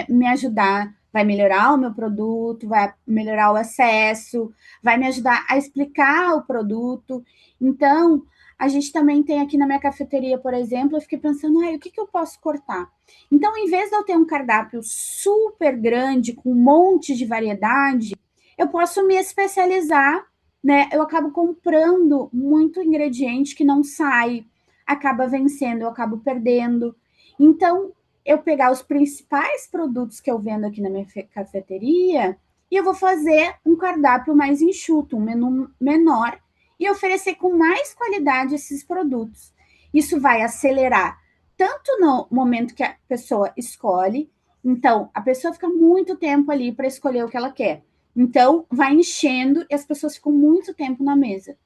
me ajudar, vai melhorar o meu produto, vai melhorar o acesso, vai me ajudar a explicar o produto. Então, a gente também tem aqui na minha cafeteria, por exemplo, eu fiquei pensando, o que eu posso cortar? Então, em vez de eu ter um cardápio super grande, com um monte de variedade, eu posso me especializar, né? Eu acabo comprando muito ingrediente que não sai, acaba vencendo, eu acabo perdendo. Então, eu pegar os principais produtos que eu vendo aqui na minha cafeteria e eu vou fazer um cardápio mais enxuto, um menu menor e oferecer com mais qualidade esses produtos. Isso vai acelerar tanto no momento que a pessoa escolhe, então a pessoa fica muito tempo ali para escolher o que ela quer. Então vai enchendo e as pessoas ficam muito tempo na mesa.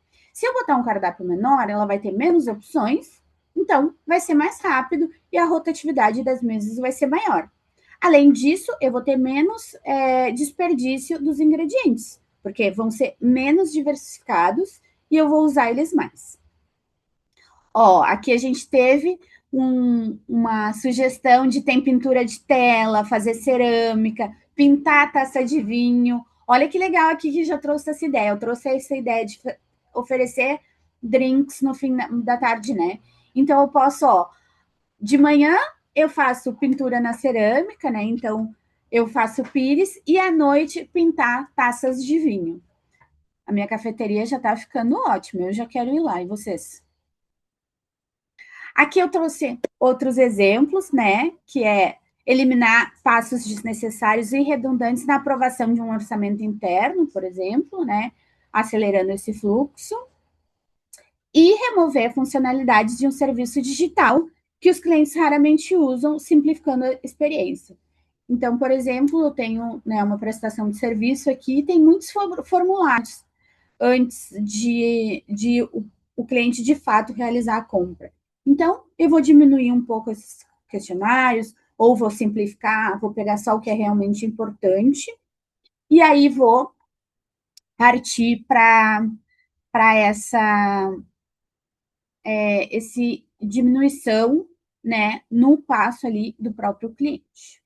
Se eu botar um cardápio menor, ela vai ter menos opções, então vai ser mais rápido e a rotatividade das mesas vai ser maior. Além disso, eu vou ter menos desperdício dos ingredientes, porque vão ser menos diversificados e eu vou usar eles mais. Ó, aqui a gente teve uma sugestão de tem pintura de tela, fazer cerâmica, pintar a taça de vinho. Olha que legal aqui que já trouxe essa ideia. Eu trouxe essa ideia de oferecer drinks no fim da tarde, né? Então eu posso, ó, de manhã eu faço pintura na cerâmica, né? Então eu faço pires e à noite pintar taças de vinho. A minha cafeteria já tá ficando ótima. Eu já quero ir lá. E vocês? Aqui eu trouxe outros exemplos, né? Que é eliminar passos desnecessários e redundantes na aprovação de um orçamento interno, por exemplo, né? Acelerando esse fluxo. E remover funcionalidades de um serviço digital que os clientes raramente usam, simplificando a experiência. Então, por exemplo, eu tenho, né, uma prestação de serviço aqui, tem muitos formulários antes de o cliente de fato realizar a compra. Então, eu vou diminuir um pouco esses questionários, ou vou simplificar, vou pegar só o que é realmente importante, e aí vou partir para esse diminuição, né, no passo ali do próprio cliente.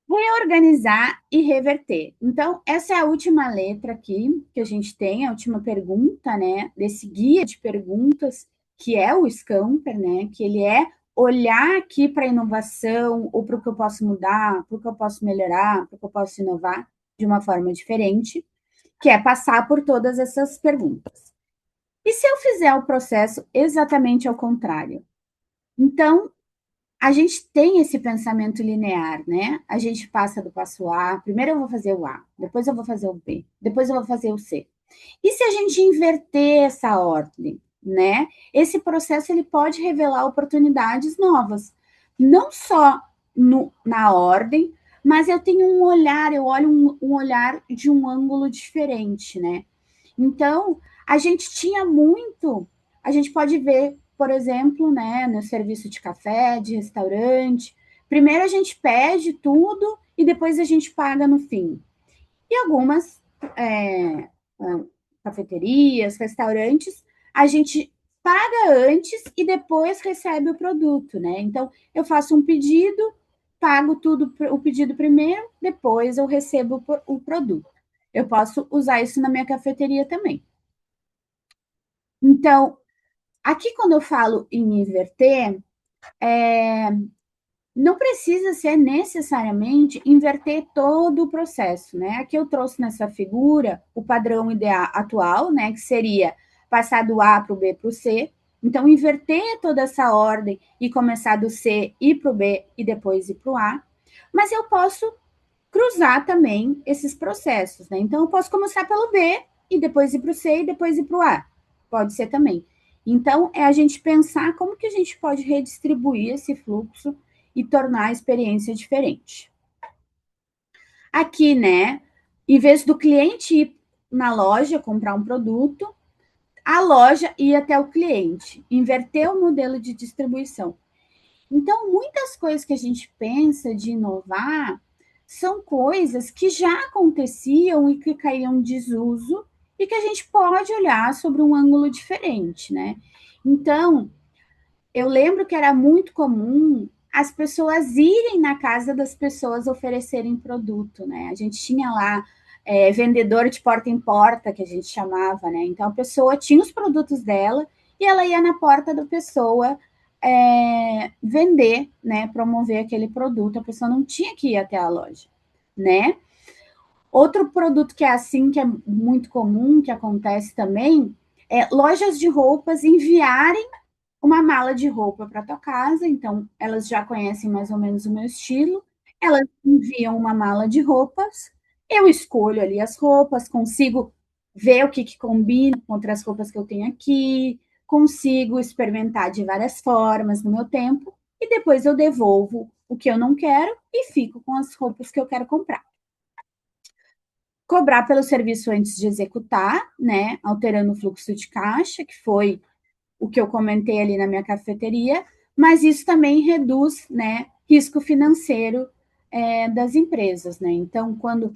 Reorganizar e reverter. Então, essa é a última letra aqui que a gente tem, a última pergunta, né, desse guia de perguntas, que é o Scamper, né, que ele é olhar aqui para a inovação, ou para o que eu posso mudar, para o que eu posso melhorar, para o que eu posso inovar de uma forma diferente, que é passar por todas essas perguntas. E se eu fizer o processo exatamente ao contrário? Então, a gente tem esse pensamento linear, né? A gente passa do passo A, primeiro eu vou fazer o A, depois eu vou fazer o B, depois eu vou fazer o C. E se a gente inverter essa ordem, né? Esse processo ele pode revelar oportunidades novas, não só na ordem, mas eu tenho um olhar, eu olho um olhar de um ângulo diferente, né? Então, a gente tinha muito, a gente pode ver, por exemplo, né, no serviço de café, de restaurante, primeiro a gente pede tudo e depois a gente paga no fim. E algumas é, cafeterias, restaurantes, a gente paga antes e depois recebe o produto, né? Então, eu faço um pedido, pago tudo o pedido primeiro, depois eu recebo o produto. Eu posso usar isso na minha cafeteria também. Então, aqui quando eu falo em inverter, não precisa ser necessariamente inverter todo o processo, né? Aqui eu trouxe nessa figura o padrão ideal atual, né? Que seria passar do A para o B para o C. Então, inverter toda essa ordem e começar do C, ir para o B e depois ir para o A. Mas eu posso cruzar também esses processos, né? Então, eu posso começar pelo B e depois ir para o C e depois ir para o A. Pode ser também. Então, é a gente pensar como que a gente pode redistribuir esse fluxo e tornar a experiência diferente. Aqui, né, em vez do cliente ir na loja comprar um produto, a loja ir até o cliente, inverter o modelo de distribuição. Então, muitas coisas que a gente pensa de inovar são coisas que já aconteciam e que caíam em desuso e que a gente pode olhar sobre um ângulo diferente, né? Então, eu lembro que era muito comum as pessoas irem na casa das pessoas oferecerem produto, né? A gente tinha lá vendedor de porta em porta, que a gente chamava, né? Então a pessoa tinha os produtos dela e ela ia na porta da pessoa vender, né? Promover aquele produto. A pessoa não tinha que ir até a loja, né? Outro produto que é assim, que é muito comum, que acontece também, é lojas de roupas enviarem uma mala de roupa para tua casa, então elas já conhecem mais ou menos o meu estilo. Elas enviam uma mala de roupas, eu escolho ali as roupas, consigo ver o que combina com outras roupas que eu tenho aqui, consigo experimentar de várias formas no meu tempo e depois eu devolvo o que eu não quero e fico com as roupas que eu quero comprar. Cobrar pelo serviço antes de executar, né? Alterando o fluxo de caixa, que foi o que eu comentei ali na minha cafeteria, mas isso também reduz, né, risco financeiro das empresas, né? Então, quando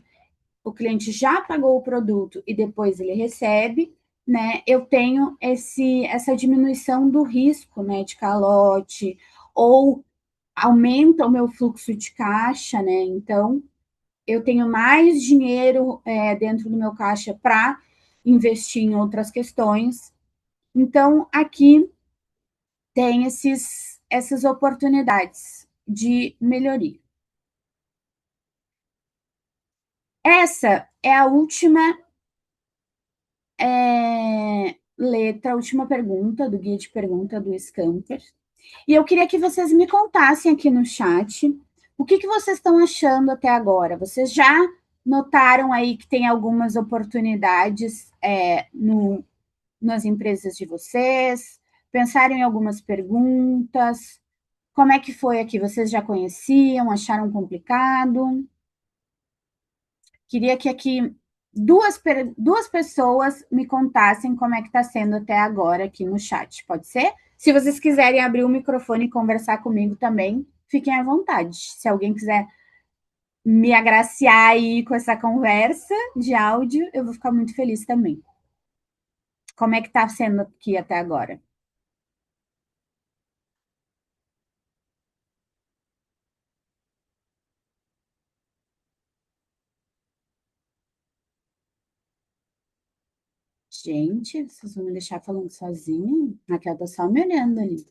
o cliente já pagou o produto e depois ele recebe, né, eu tenho essa diminuição do risco, né, de calote, ou aumenta o meu fluxo de caixa, né? Então, eu tenho mais dinheiro dentro do meu caixa para investir em outras questões. Então, aqui tem essas oportunidades de melhoria. Essa é a última letra, a última pergunta do guia de pergunta do Scamper. E eu queria que vocês me contassem aqui no chat o que vocês estão achando até agora. Vocês já notaram aí que tem algumas oportunidades nas empresas de vocês? Pensaram em algumas perguntas? Como é que foi aqui? Vocês já conheciam? Acharam complicado? Queria que aqui duas pessoas me contassem como é que está sendo até agora aqui no chat. Pode ser? Se vocês quiserem abrir o microfone e conversar comigo também, fiquem à vontade. Se alguém quiser me agraciar aí com essa conversa de áudio, eu vou ficar muito feliz também. Como é que está sendo aqui até agora? Gente, vocês vão me deixar falando sozinha? A Raquel tá só me olhando ali.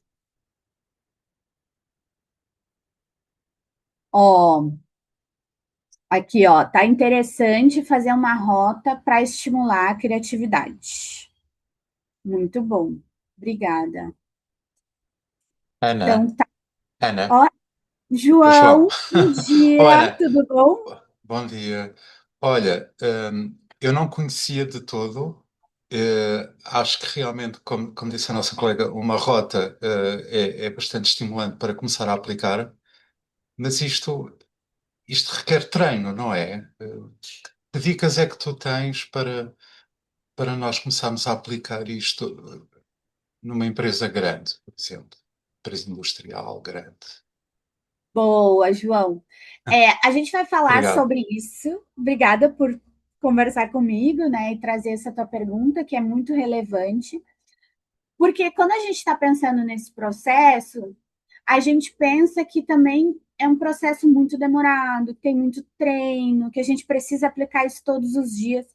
Ó, aqui, ó, tá interessante fazer uma rota para estimular a criatividade. Muito bom. Obrigada. Ana, Então, tá. Ana, Ó, João. João, bom Oh, dia, Ana, tudo bom? bom dia. Olha, eu não conhecia de todo. Acho que realmente, como disse a nossa colega, uma rota, é bastante estimulante para começar a aplicar, mas isto requer treino, não é? Que dicas é que tu tens para nós começarmos a aplicar isto numa empresa grande, por exemplo? Empresa industrial grande. Boa, João. A gente vai falar Obrigado. sobre isso. Obrigada por conversar comigo, né, e trazer essa tua pergunta, que é muito relevante. Porque quando a gente está pensando nesse processo, a gente pensa que também é um processo muito demorado, que tem muito treino, que a gente precisa aplicar isso todos os dias.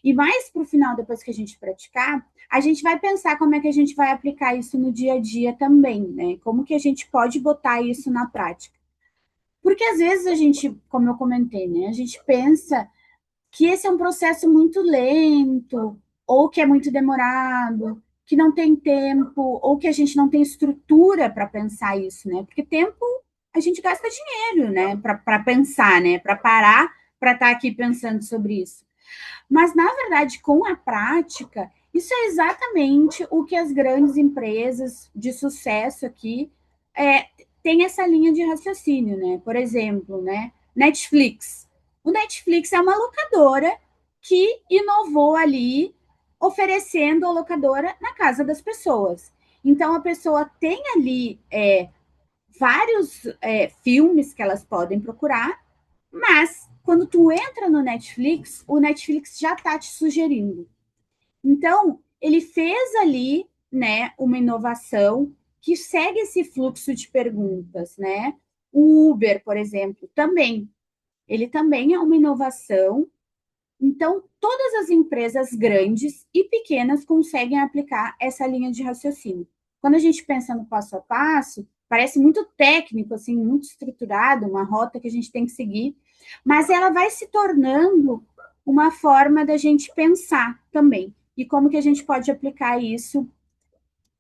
E mais para o final, depois que a gente praticar, a gente vai pensar como é que a gente vai aplicar isso no dia a dia também, né? Como que a gente pode botar isso na prática. Porque às vezes a gente, como eu comentei, né? A gente pensa que esse é um processo muito lento, ou que é muito demorado, que não tem tempo, ou que a gente não tem estrutura para pensar isso, né? Porque tempo a gente gasta dinheiro, né? Para pensar, né? Para parar para estar aqui pensando sobre isso. Mas, na verdade, com a prática, isso é exatamente o que as grandes empresas de sucesso aqui é, têm essa linha de raciocínio, né? Por exemplo, né? Netflix. O Netflix é uma locadora que inovou ali, oferecendo a locadora na casa das pessoas. Então, a pessoa tem ali vários filmes que elas podem procurar, mas quando tu entra no Netflix, o Netflix já está te sugerindo. Então, ele fez ali, né, uma inovação que segue esse fluxo de perguntas, né? O Uber, por exemplo, também. Ele também é uma inovação. Então, todas as empresas grandes e pequenas conseguem aplicar essa linha de raciocínio. Quando a gente pensa no passo a passo, parece muito técnico, assim, muito estruturado, uma rota que a gente tem que seguir, mas ela vai se tornando uma forma da gente pensar também. E como que a gente pode aplicar isso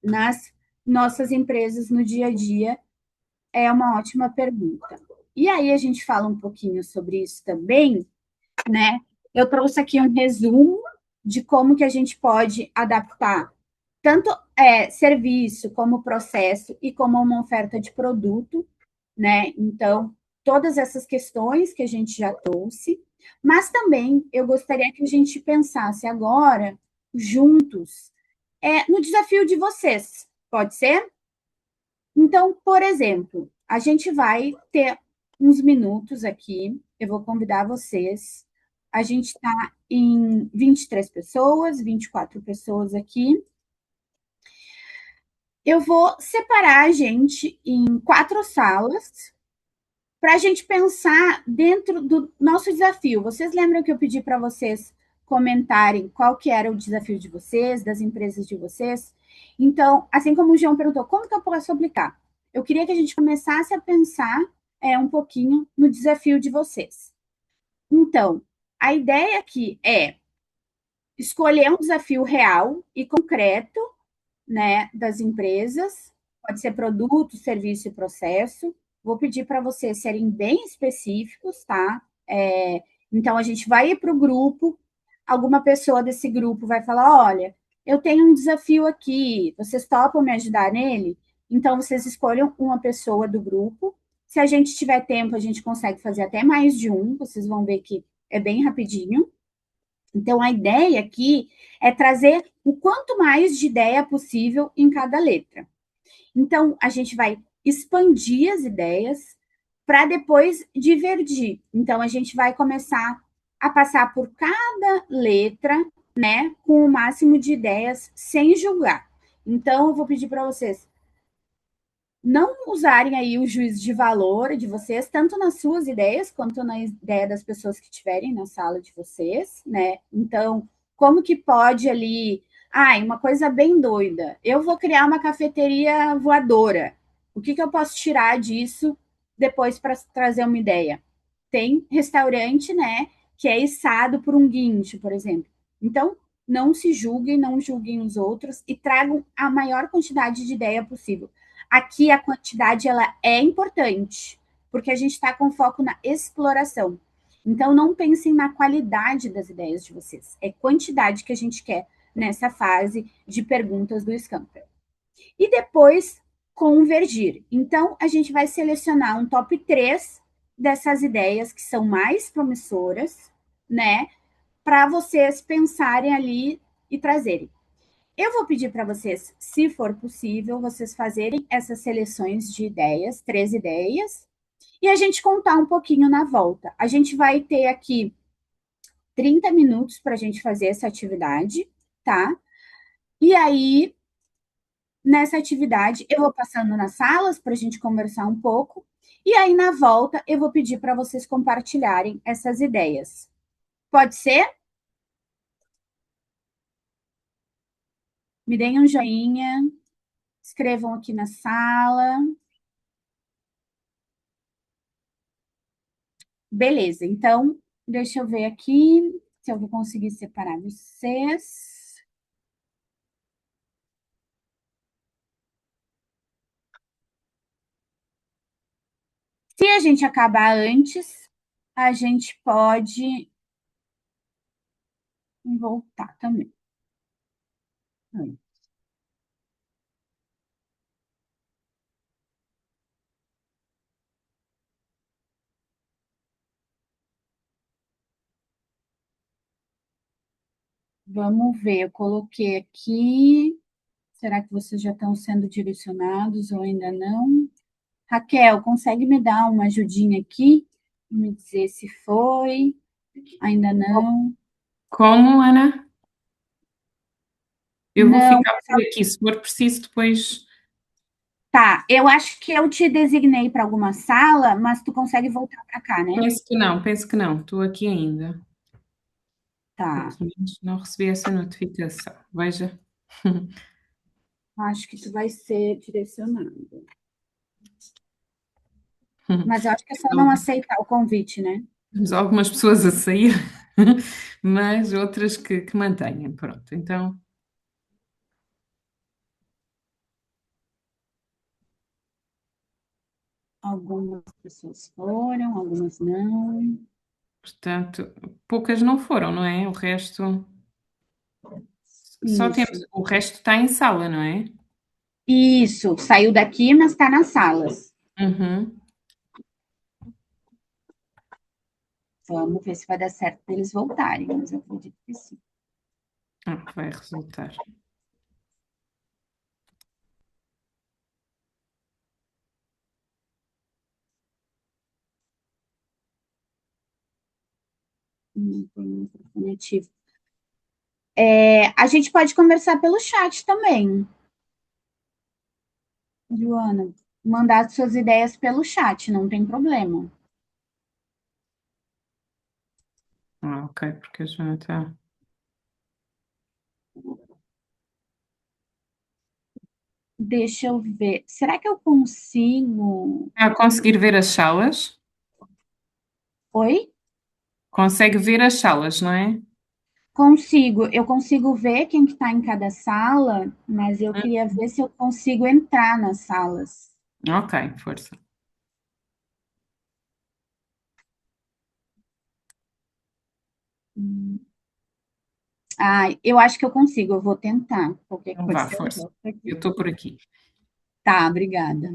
nas nossas empresas no dia a dia é uma ótima pergunta. E aí a gente fala um pouquinho sobre isso também, né? Eu trouxe aqui um resumo de como que a gente pode adaptar tanto serviço, como processo e como uma oferta de produto, né? Então, todas essas questões que a gente já trouxe, mas também eu gostaria que a gente pensasse agora, juntos, no desafio de vocês, pode ser? Então, por exemplo, a gente vai ter uns minutos aqui, eu vou convidar vocês. A gente está em 23 pessoas, 24 pessoas aqui. Eu vou separar a gente em 4 salas para a gente pensar dentro do nosso desafio. Vocês lembram que eu pedi para vocês comentarem qual que era o desafio de vocês, das empresas de vocês? Então, assim como o João perguntou, como que eu posso aplicar? Eu queria que a gente começasse a pensar um pouquinho no desafio de vocês. Então, a ideia aqui é escolher um desafio real e concreto, né, das empresas, pode ser produto, serviço e processo. Vou pedir para vocês serem bem específicos, tá? Então, a gente vai ir para o grupo, alguma pessoa desse grupo vai falar: olha, eu tenho um desafio aqui, vocês topam me ajudar nele? Então, vocês escolham uma pessoa do grupo. Se a gente tiver tempo, a gente consegue fazer até mais de um, vocês vão ver que é bem rapidinho. Então, a ideia aqui é trazer o quanto mais de ideia possível em cada letra. Então, a gente vai expandir as ideias para depois divergir. Então, a gente vai começar a passar por cada letra, né, com o máximo de ideias, sem julgar. Então, eu vou pedir para vocês não usarem aí o juízo de valor de vocês, tanto nas suas ideias, quanto na ideia das pessoas que estiverem na sala de vocês, né? Então, como que pode ali... uma coisa bem doida. Eu vou criar uma cafeteria voadora. O que eu posso tirar disso depois para trazer uma ideia? Tem restaurante, né, que é içado por um guincho, por exemplo. Então, não se julguem, não julguem os outros e tragam a maior quantidade de ideia possível. Aqui a quantidade ela é importante, porque a gente está com foco na exploração. Então, não pensem na qualidade das ideias de vocês. É quantidade que a gente quer nessa fase de perguntas do Scamper. E depois, convergir. Então, a gente vai selecionar um top 3 dessas ideias que são mais promissoras, né? Para vocês pensarem ali e trazerem. Eu vou pedir para vocês, se for possível, vocês fazerem essas seleções de ideias, 3 ideias, e a gente contar um pouquinho na volta. A gente vai ter aqui 30 minutos para a gente fazer essa atividade, tá? E aí, nessa atividade, eu vou passando nas salas para a gente conversar um pouco, e aí na volta eu vou pedir para vocês compartilharem essas ideias. Pode ser? Me deem um joinha, escrevam aqui na sala. Beleza, então, deixa eu ver aqui se eu vou conseguir separar vocês. Se a gente acabar antes, a gente pode voltar também. Vamos ver, eu coloquei aqui. Será que vocês já estão sendo direcionados ou ainda não? Raquel, consegue me dar uma ajudinha aqui? Me dizer se foi, ainda não. Como, Ana? Eu vou Não, ficar por aqui, se for preciso, depois. tá. Eu acho que eu te designei para alguma sala, mas tu consegue voltar para cá, né? Penso que não, estou aqui ainda. Tá. Pelo menos não recebi essa notificação. Veja. Acho que tu vai ser direcionado. Mas eu acho que é só não aceitar o convite, né? Temos algumas pessoas a sair, mas outras que mantenham. Pronto, então. Algumas pessoas foram, algumas não. Portanto, poucas não foram, não é? O resto. Só Isso. temos, o resto está em sala, não é? Isso, saiu daqui, mas está nas salas. Uhum. Vamos ver se vai dar certo para eles voltarem, mas eu acredito que sim. Vai resultar. Não tem microfone ativo. A gente pode conversar pelo chat também, Joana. Mandar suas ideias pelo chat, não tem problema. Ok, porque a Joana está. Deixa eu ver. Será que eu consigo? Está a conseguir ver as salas? Oi? Consegue ver as salas, não é? Consigo. Eu consigo ver quem que está em cada sala, mas eu queria ver se eu consigo entrar nas salas. Ok, força. Ah, eu acho que eu consigo. Eu vou tentar. Qualquer Então coisa vá, eu força. volto Eu aqui. estou por aqui. Tá, obrigada.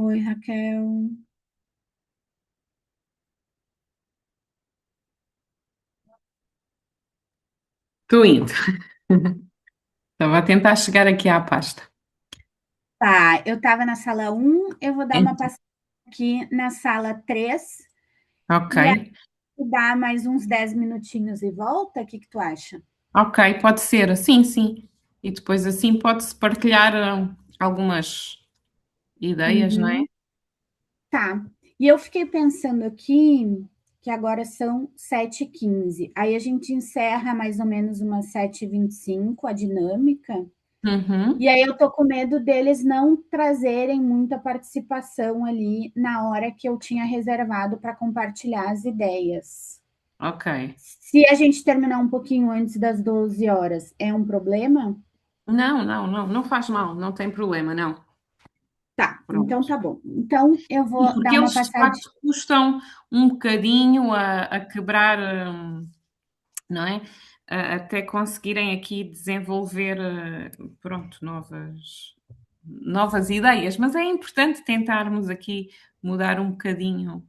Oi, Raquel. Estou indo. Estava a tentar chegar aqui à pasta. Tá, eu estava na sala 1, eu vou dar uma Então, passada aqui na sala 3 ok, e aí dá mais uns 10 minutinhos e volta. O que que tu acha? ok, pode ser, sim, sim. E depois assim pode-se partilhar algumas ideias, não é? Uhum. Tá. E eu fiquei pensando aqui que agora são 7h15. Aí a gente encerra mais ou menos umas 7h25 a dinâmica. Uhum, E aí eu tô com medo deles não trazerem muita participação ali na hora que eu tinha reservado para compartilhar as ideias. ok. Se a gente terminar um pouquinho antes das 12 horas, é um problema? Não, não, não, não faz mal, não tem problema, não. Tá, então Pronto. tá bom. Então eu Sim, vou porque dar uma eles de passadinha. facto custam um bocadinho a quebrar, não é? Até conseguirem aqui desenvolver, pronto, novas ideias. Mas é importante tentarmos aqui mudar um bocadinho.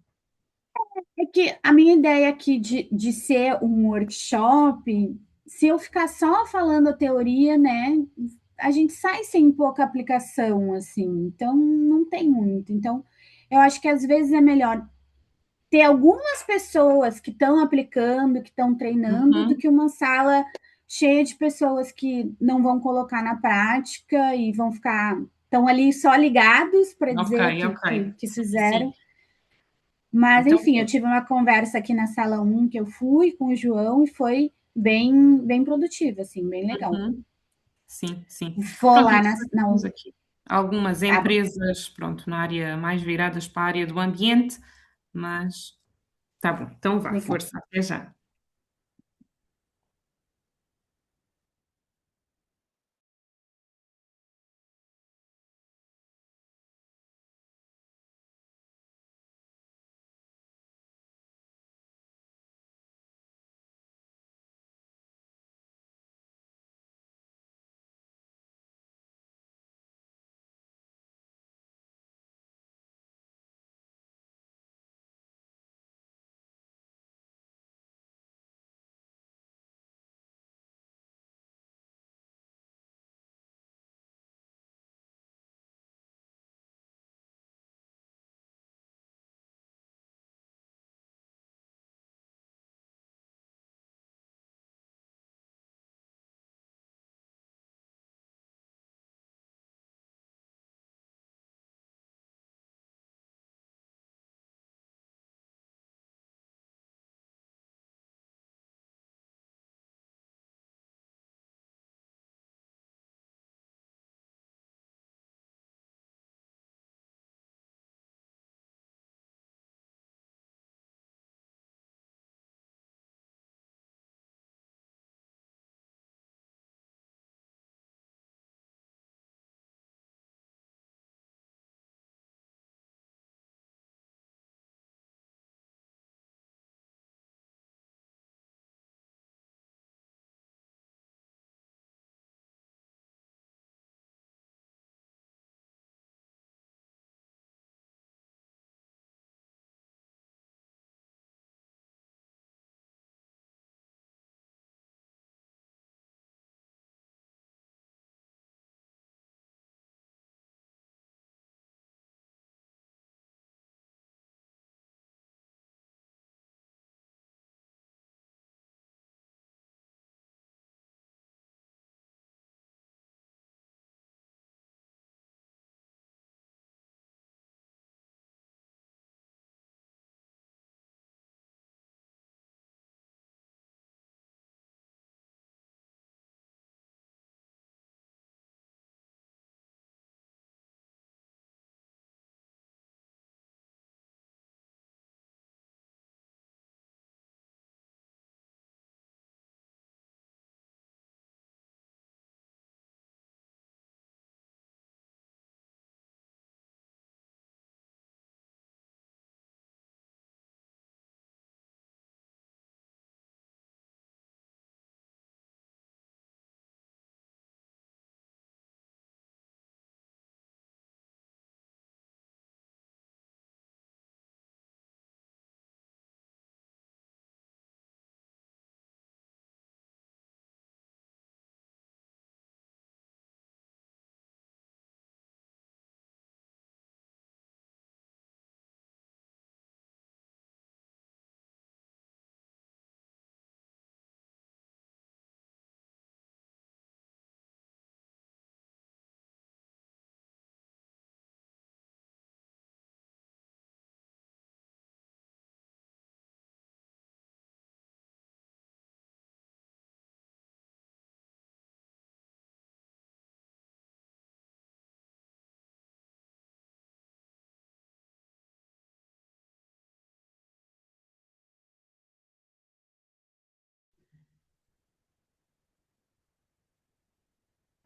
É que a minha ideia aqui de ser um workshop, se eu ficar só falando a teoria, né, a gente sai sem pouca aplicação, assim, então não tem muito. Então, eu acho que às vezes é melhor ter algumas pessoas que estão aplicando, que estão treinando, do Uhum. que uma sala cheia de pessoas que não vão colocar na prática e vão ficar, estão ali só ligados para Ok, dizer que, ok. que, que Sim, sim. fizeram. Mas, Então, enfim, eu tive uma conversa aqui na sala 1 que eu fui com o João e foi bem produtiva, assim, bem legal. uhum. Sim, sim. Vou Pronto, e lá depois temos não, aqui algumas tá bom. empresas, pronto, na área mais viradas para a área do ambiente, mas tá bom. Então vá, Legal. força, até já.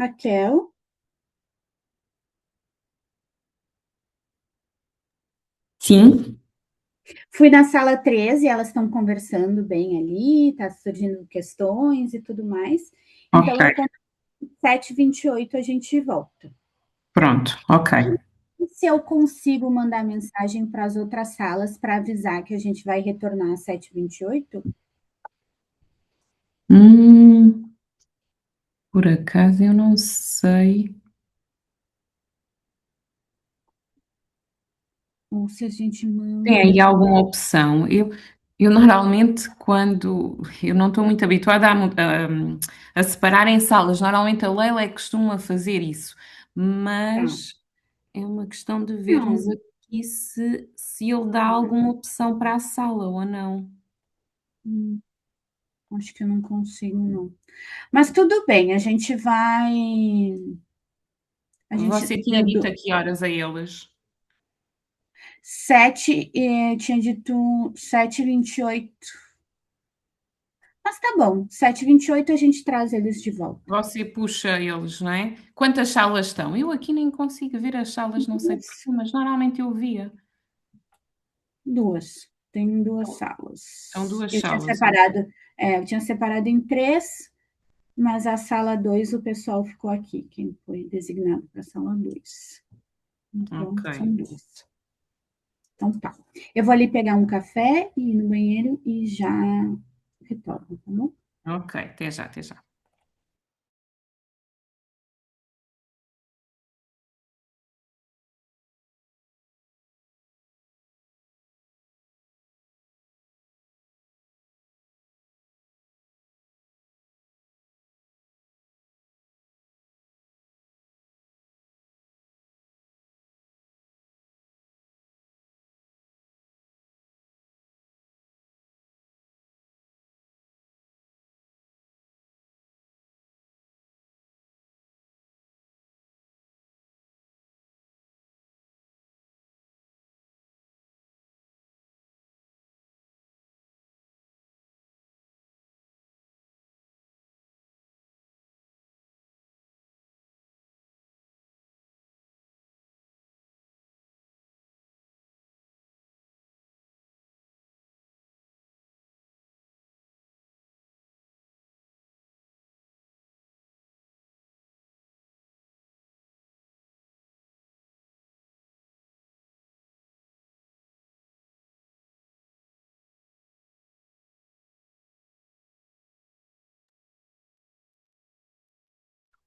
Raquel. Sim, Fui na sala 13, elas estão conversando bem ali, tá surgindo questões e tudo mais. Então, eu ok, conto 7h28 a gente volta. pronto, ok. E se eu consigo mandar mensagem para as outras salas para avisar que a gente vai retornar às 7h28? Hum, por acaso eu não sei. Ou se a gente Tem manda. aí alguma opção? Eu normalmente, quando eu não estou muito habituada a separar em salas, normalmente a Leila é que costuma fazer isso, Tá. mas é uma questão de vermos Não, aqui se ele dá alguma opção para a sala ou não. hum, acho que eu não consigo, não. Mas tudo bem, a gente vai. A gente Você tinha deu dito a que horas a eles? 7, tinha dito 7h28. Mas tá bom, 7h28 a gente traz eles de volta. Você puxa eles, não é? Quantas salas estão? Eu aqui nem consigo ver as salas, não sei Duas. porquê, mas normalmente eu via. Duas. Tem duas São salas. duas salas, ok. Eu tinha separado em três, mas a sala 2 o pessoal ficou aqui, quem foi designado para a sala 2. Então, Ok, são duas. Então tá. Eu vou ali pegar um café e ir no banheiro e já retorno, tá bom? ok, até já, até já.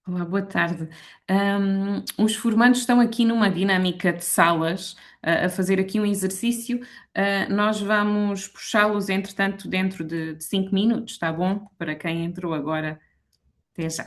Olá, boa tarde. Os formandos estão aqui numa dinâmica de salas, a fazer aqui um exercício. Nós vamos puxá-los, entretanto, dentro de 5 minutos, está bom? Para quem entrou agora, até já.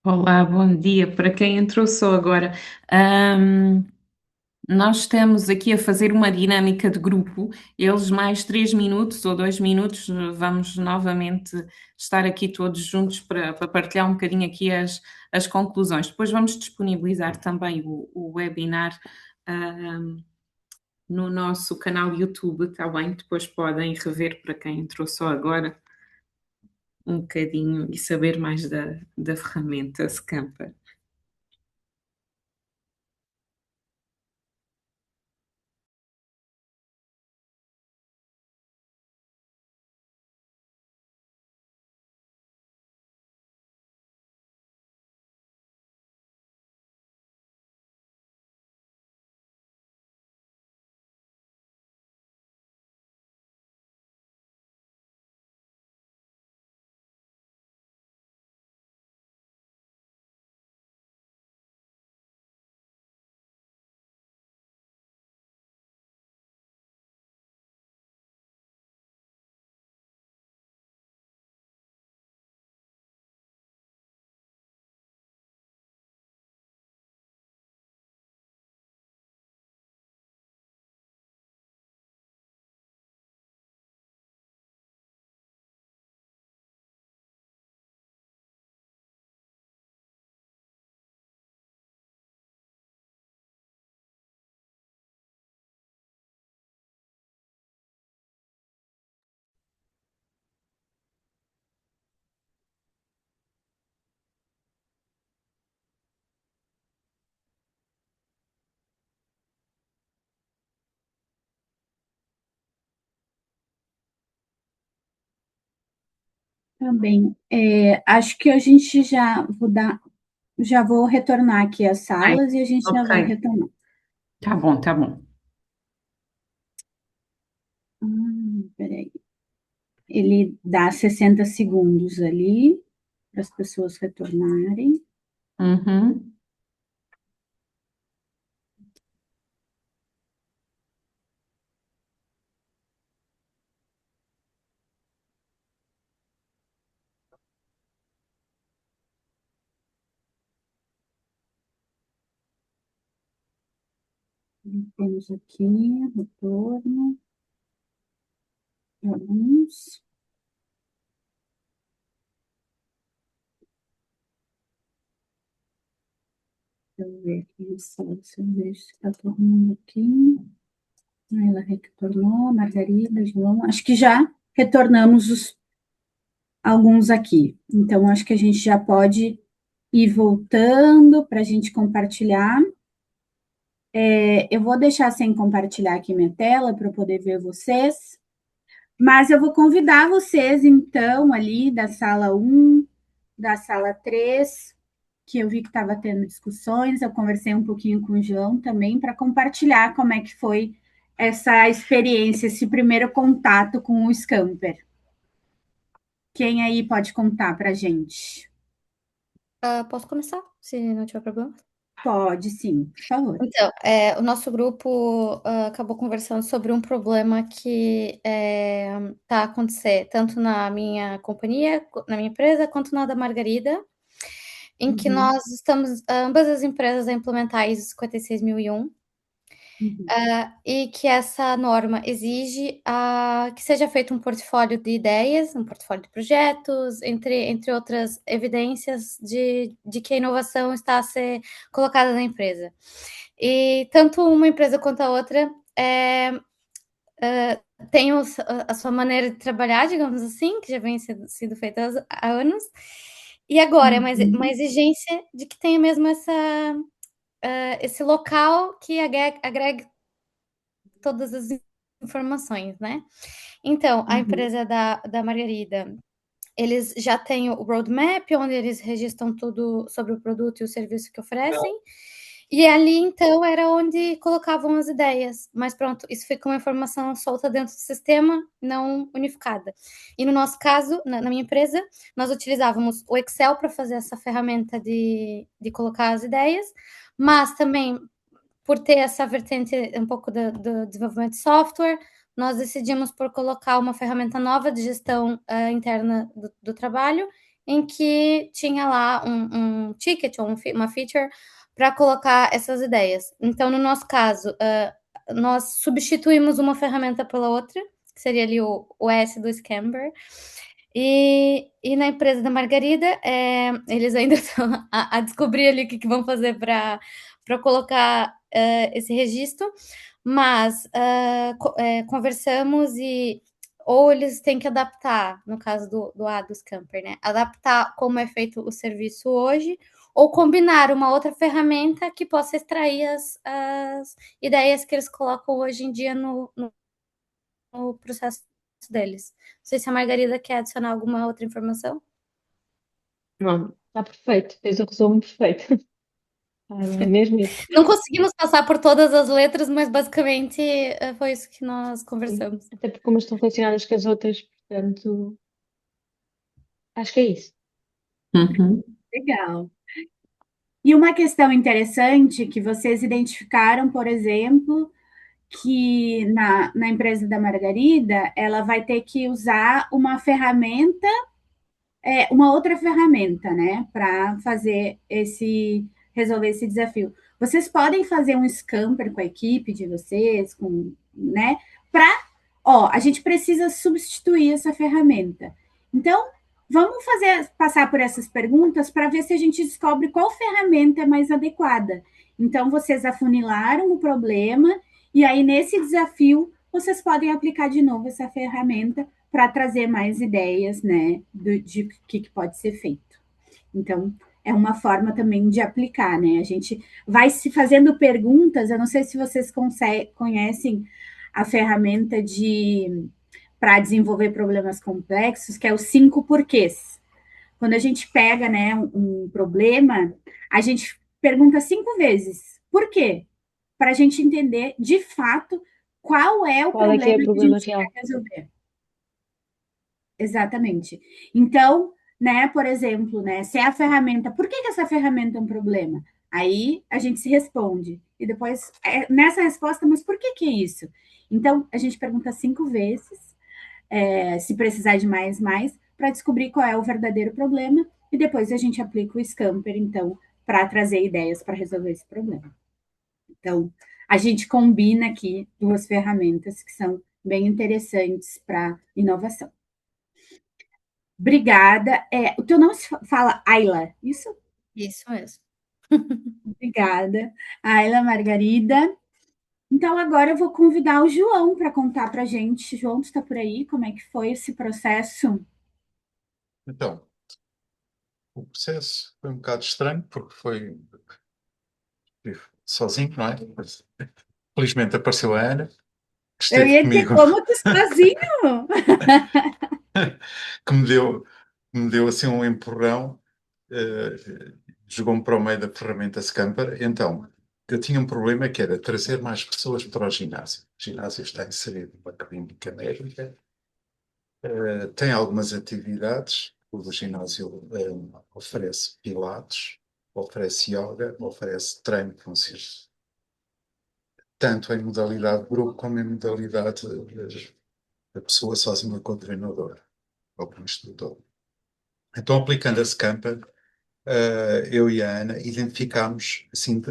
Olá, bom dia. Para quem entrou só agora, ahm, nós estamos aqui a fazer uma dinâmica de grupo. Eles mais 3 minutos ou 2 minutos, vamos novamente estar aqui todos juntos para partilhar um bocadinho aqui as conclusões. Depois vamos disponibilizar também o webinar, ahm, no nosso canal YouTube, está bem? Depois podem rever para quem entrou só agora um bocadinho e saber mais da ferramenta Scamper. Também. Acho que a gente já vou retornar aqui às Ai, salas e a gente já ok, vai retornar. tá bom, tá bom. Peraí. Ele dá 60 segundos ali para as pessoas retornarem. Uhum. Temos aqui retorno de alguns. Deixa eu ver aqui na sala de cerveja se está tornando aqui. Ela retornou, Margarida, João. Acho que já retornamos alguns aqui. Então, acho que a gente já pode ir voltando para a gente compartilhar. Eu vou deixar sem compartilhar aqui minha tela para eu poder ver vocês. Mas eu vou convidar vocês, então, ali da sala 1, da sala 3, que eu vi que estava tendo discussões. Eu conversei um pouquinho com o João também para compartilhar como é que foi essa experiência, esse primeiro contato com o Scamper. Quem aí pode contar para a gente? Posso começar, se não tiver problema? Pode, sim, por favor. Então, o nosso grupo acabou conversando sobre um problema que está a acontecer tanto na minha companhia, na minha empresa, quanto na da Margarida, em que Uhum, nós estamos, ambas as empresas, a implementar a ISO 56001, uhum, e que essa norma exige que seja feito um portfólio de ideias, um portfólio de projetos, entre outras evidências de que a inovação está a ser colocada na empresa. E tanto uma empresa quanto a outra tem a sua maneira de trabalhar, digamos assim, que já vem sendo feita há anos, e agora é uma uhum, exigência de que tenha mesmo esse local que agregue todas as informações, né? Então, a uhum, empresa da Margarida, eles já têm o roadmap, onde eles registram tudo sobre o produto e o serviço que oferecem, e ali, então, era onde colocavam as ideias. Mas pronto, isso fica uma informação solta dentro do sistema, não unificada. E no nosso caso, na minha empresa, nós utilizávamos o Excel para fazer essa ferramenta de colocar as ideias, mas também por ter essa vertente um pouco do desenvolvimento de software, nós decidimos por colocar uma ferramenta nova de gestão interna do trabalho, em que tinha lá um ticket ou uma feature para colocar essas ideias. Então, no nosso caso, nós substituímos uma ferramenta pela outra, que seria ali o S do Scamper. E na empresa da Margarida, eles ainda estão a descobrir ali o que vão fazer para colocar esse registro, mas conversamos ou eles têm que adaptar, no caso do Scamper, né? Adaptar como é feito o serviço hoje, ou combinar uma outra ferramenta que possa extrair as ideias que eles colocam hoje em dia no processo deles. Não sei se a Margarida quer adicionar alguma outra informação. Não, está perfeito, fez o resumo perfeito. É mesmo isso. Não conseguimos passar por todas as letras, mas basicamente foi isso que nós conversamos. Até porque como estão relacionadas com as outras, portanto, acho que é isso. Uhum. Legal. E uma questão interessante que vocês identificaram, por exemplo, que na empresa da Margarida, ela vai ter que usar uma ferramenta, uma outra ferramenta, né, para resolver esse desafio. Vocês podem fazer um scamper com a equipe de vocês, né, a gente precisa substituir essa ferramenta. Então, vamos passar por essas perguntas para ver se a gente descobre qual ferramenta é mais adequada. Então, vocês afunilaram o problema e aí, nesse desafio, vocês podem aplicar de novo essa ferramenta para trazer mais ideias, né, de o que pode ser feito. Então, é uma forma também de aplicar, né? A gente vai se fazendo perguntas, eu não sei se vocês conhecem a ferramenta para desenvolver problemas complexos, que é os 5 porquês. Quando a gente pega, né, um problema, a gente pergunta 5 vezes. Por quê? Para a gente entender, de fato, qual é o Qual é que é o problema que a problema gente real? quer resolver. Exatamente. Então, né, por exemplo, né, se é a ferramenta, por que essa ferramenta é um problema? Aí a gente se responde. E depois, nessa resposta, mas por que é isso? Então, a gente pergunta 5 vezes, se precisar de mais, para descobrir qual é o verdadeiro problema, e depois a gente aplica o Scamper, então, para trazer ideias para resolver esse problema. Então, a gente combina aqui duas ferramentas que são bem interessantes para inovação. Obrigada. O teu nome se fala Ayla, isso? Isso mesmo. Obrigada, Ayla Margarida. Então, agora eu vou convidar o João para contar para a gente. João, tu está por aí? Como é que foi esse processo? Então, o processo foi um bocado estranho, porque fui sozinho, não é? Mas, felizmente apareceu a Ana, que Eu esteve ia dizer, comigo, como tu sozinho? que me deu assim um empurrão, jogou-me para o meio da ferramenta Scamper. Então, eu tinha um problema que era trazer mais pessoas para o ginásio. O ginásio está inserido numa clínica médica, tem algumas atividades. O ginásio oferece pilates, oferece yoga, oferece treino consciente, tanto em modalidade grupo como em modalidade da pessoa sozinha com o treinador ou com o instrutor. Então, aplicando a Scamper, eu e a Ana identificámos, assim,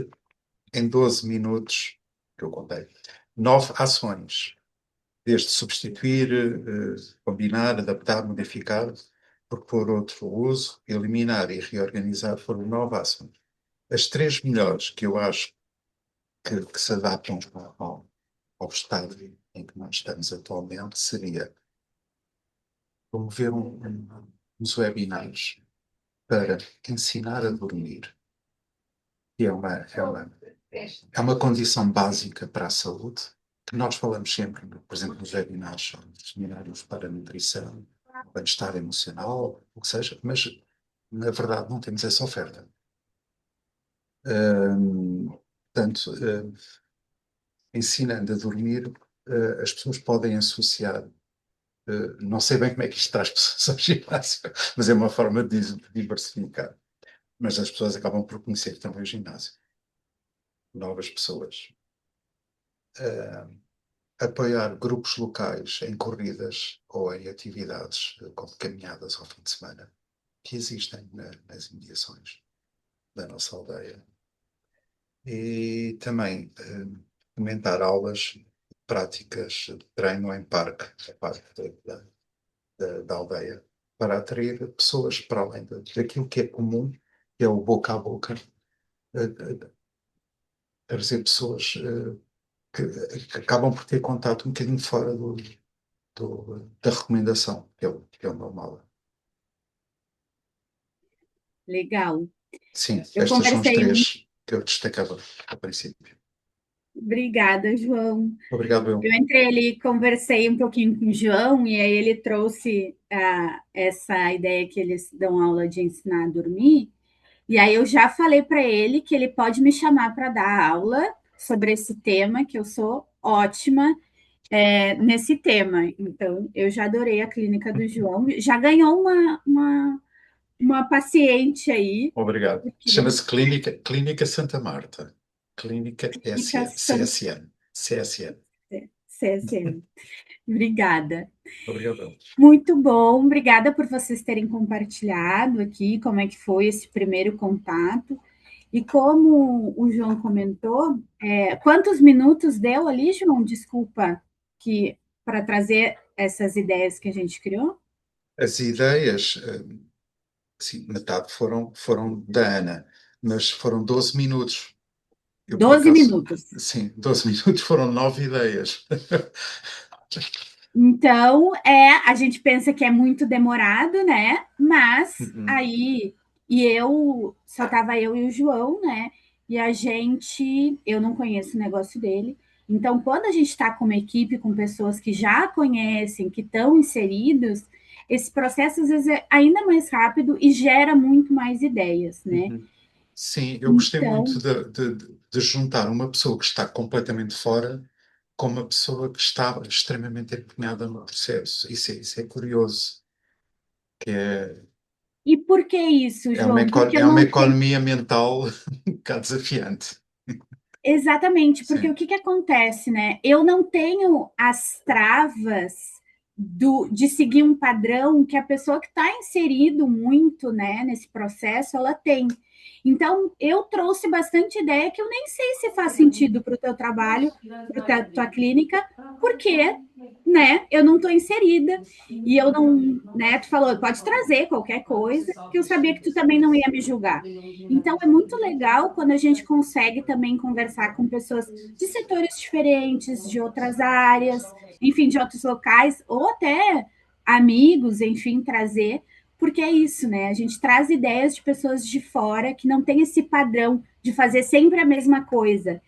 em 12 minutos, que eu contei, 9 ações, desde substituir, combinar, adaptar, modificar, propor outro uso, eliminar e reorganizar, foram 9 ações. As 3 melhores que eu acho que se adaptam ao estado em que nós estamos atualmente seria promover uns webinars para ensinar a dormir, que é uma condição básica para a saúde, que nós falamos sempre, por exemplo, nos webinars, nos seminários para a nutrição, bem-estar emocional, o que seja, mas na verdade não temos essa oferta. Portanto, ensinando a dormir, as pessoas podem associar. Não sei bem como é que isto traz pessoas ao ginásio, mas é uma forma de diversificar. Mas as pessoas acabam por conhecer também o ginásio. Novas pessoas. Apoiar grupos locais em corridas ou em atividades como caminhadas ao fim de semana, que existem nas imediações da nossa aldeia. E também fomentar aulas práticas de treino em parque, a parque da aldeia, para atrair pessoas para além daquilo que é comum, que é o boca a boca, trazer pessoas que acabam por ter contato um bocadinho fora da recomendação, que é o normal. Legal. Sim, Eu estas são as conversei três que eu destacava a princípio. Obrigada, João. Obrigado, Eu eu. entrei ali, conversei um pouquinho com o João, e aí ele trouxe essa ideia que eles dão aula de ensinar a dormir. E aí eu já falei para ele que ele pode me chamar para dar aula sobre esse tema, que eu sou ótima nesse tema. Então, eu já adorei a clínica do João. Já ganhou uma paciente aí, Obrigado. porque Chama-se Clínica Santa Marta. Clínica indicação CSN. CSM. Obrigada. Obrigado, eu. Muito bom, obrigada por vocês terem compartilhado aqui como é que foi esse primeiro contato. E como o João comentou, quantos minutos deu ali, João? Desculpa, que para trazer essas ideias que a gente criou? As ideias, sim, metade foram da Ana, mas foram 12 minutos. Eu, por 12 acaso, minutos. sim, 12 minutos foram 9 ideias. Então, a gente pensa que é muito demorado, né? Mas Uhum. aí, só tava eu e o João, né? E eu não conheço o negócio dele. Então, quando a gente está com uma equipe, com pessoas que já conhecem, que estão inseridos, esse processo às vezes é ainda mais rápido e gera muito mais ideias, né? Uhum. Sim, eu gostei muito Então, de juntar uma pessoa que está completamente fora com uma pessoa que está extremamente empenhada no processo. Isso é curioso, que e por que isso, é uma, João? Porque eu é uma não tenho. economia mental um bocado desafiante. Exatamente, porque o Sim. que acontece, né? Eu não tenho as travas de seguir um padrão que a pessoa que está inserido muito, né, nesse processo, ela tem. Então, eu trouxe bastante ideia que eu nem sei se faz sentido para o teu trabalho, para a tua clínica, porque, né, eu não estou inserida e eu não, né, tu falou, pode trazer qualquer coisa, que eu sabia que tu também não ia me julgar. Então, é muito legal quando a gente consegue também conversar com pessoas de setores diferentes, de outras áreas, enfim, de outros locais, ou até amigos, enfim, trazer, porque é isso, né? A gente traz ideias de pessoas de fora que não tem esse padrão de fazer sempre a mesma coisa.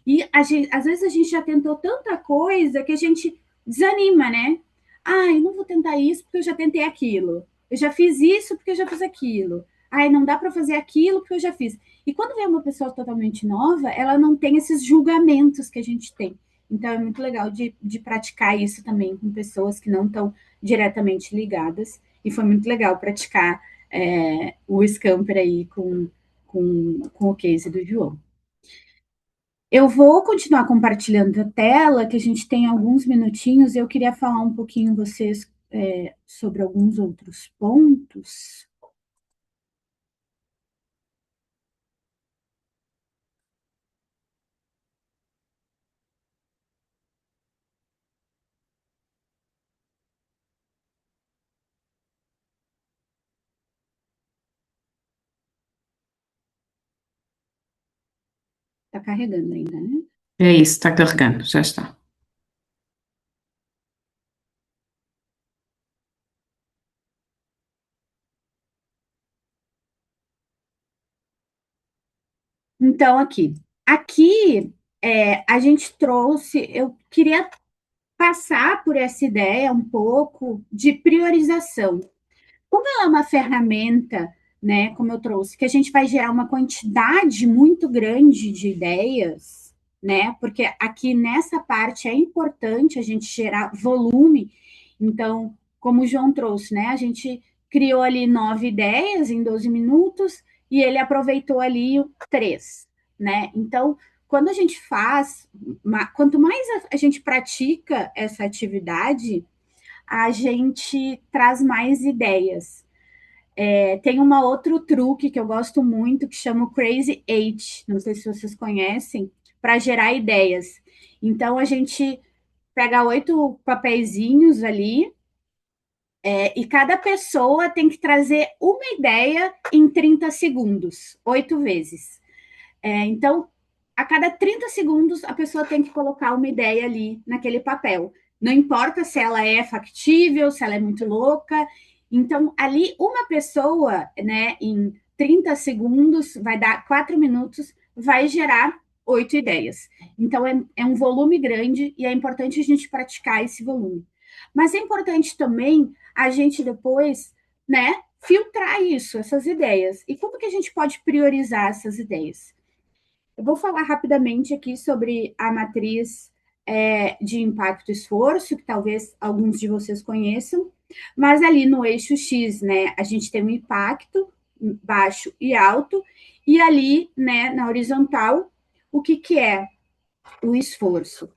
E às vezes a gente já tentou tanta coisa que a gente desanima, né? Ah, eu não vou tentar isso porque eu já tentei aquilo. Eu já fiz isso porque eu já fiz aquilo. Ai, não dá para fazer aquilo porque eu já fiz. E quando vem uma pessoa totalmente nova, ela não tem esses julgamentos que a gente tem. Então é muito legal de praticar isso também com pessoas que não estão diretamente ligadas. E foi muito legal praticar o Scamper aí com o case do João. Eu vou continuar compartilhando a tela, que a gente tem alguns minutinhos, e eu queria falar um pouquinho vocês sobre alguns outros pontos. Está carregando ainda, né? É isso, está carregando, já está. Então, aqui a gente trouxe, eu queria passar por essa ideia um pouco de priorização. Como ela é uma ferramenta, né, como eu trouxe, que a gente vai gerar uma quantidade muito grande de ideias, né? Porque aqui nessa parte é importante a gente gerar volume. Então, como o João trouxe, né? A gente criou ali 9 ideias em 12 minutos e ele aproveitou ali 3, né? Então, quando a gente faz, quanto mais a gente pratica essa atividade, a gente traz mais ideias. Tem um outro truque que eu gosto muito, que chama o Crazy Eight, não sei se vocês conhecem, para gerar ideias. Então, a gente pega 8 papeizinhos ali, e cada pessoa tem que trazer uma ideia em 30 segundos, 8 vezes. Então, a cada 30 segundos, a pessoa tem que colocar uma ideia ali naquele papel. Não importa se ela é factível, se ela é muito louca. Então, ali, uma pessoa, né, em 30 segundos, vai dar 4 minutos, vai gerar 8 ideias. Então, é um volume grande e é importante a gente praticar esse volume. Mas é importante também a gente depois, né, filtrar isso, essas ideias. E como que a gente pode priorizar essas ideias? Eu vou falar rapidamente aqui sobre a matriz de impacto e esforço, que talvez alguns de vocês conheçam, mas ali no eixo X, né, a gente tem um impacto baixo e alto, e ali, né, na horizontal, o que, que é o esforço?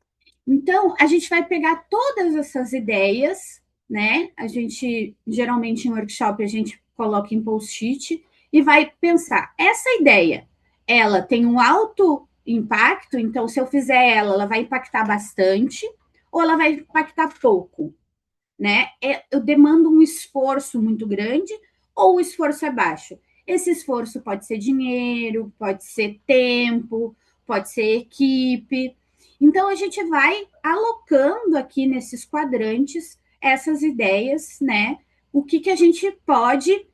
Então, a gente vai pegar todas essas ideias, né? A gente, geralmente em workshop, a gente coloca em post-it e vai pensar, essa ideia, ela tem um alto impacto, então se eu fizer ela, ela vai impactar bastante, ou ela vai impactar pouco, né? Eu demando um esforço muito grande, ou o esforço é baixo. Esse esforço pode ser dinheiro, pode ser tempo, pode ser equipe. Então, a gente vai alocando aqui nesses quadrantes essas ideias, né? O que, que a gente pode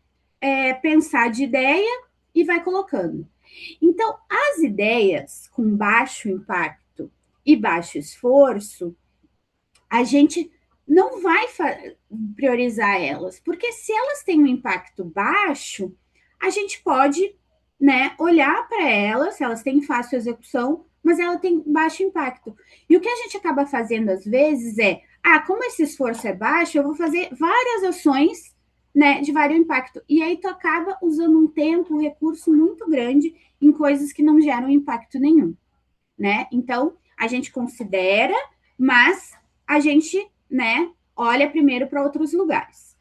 pensar de ideia e vai colocando. Então, as ideias com baixo impacto e baixo esforço, a gente não vai priorizar elas, porque se elas têm um impacto baixo, a gente pode, né, olhar para elas, se elas têm fácil execução, mas ela tem baixo impacto. E o que a gente acaba fazendo às vezes é, como esse esforço é baixo, eu vou fazer várias ações, né, de vários impacto. E aí tu acaba usando um tempo, um recurso muito grande em coisas que não geram impacto nenhum, né? Então, a gente considera, mas a gente, né, olha primeiro para outros lugares.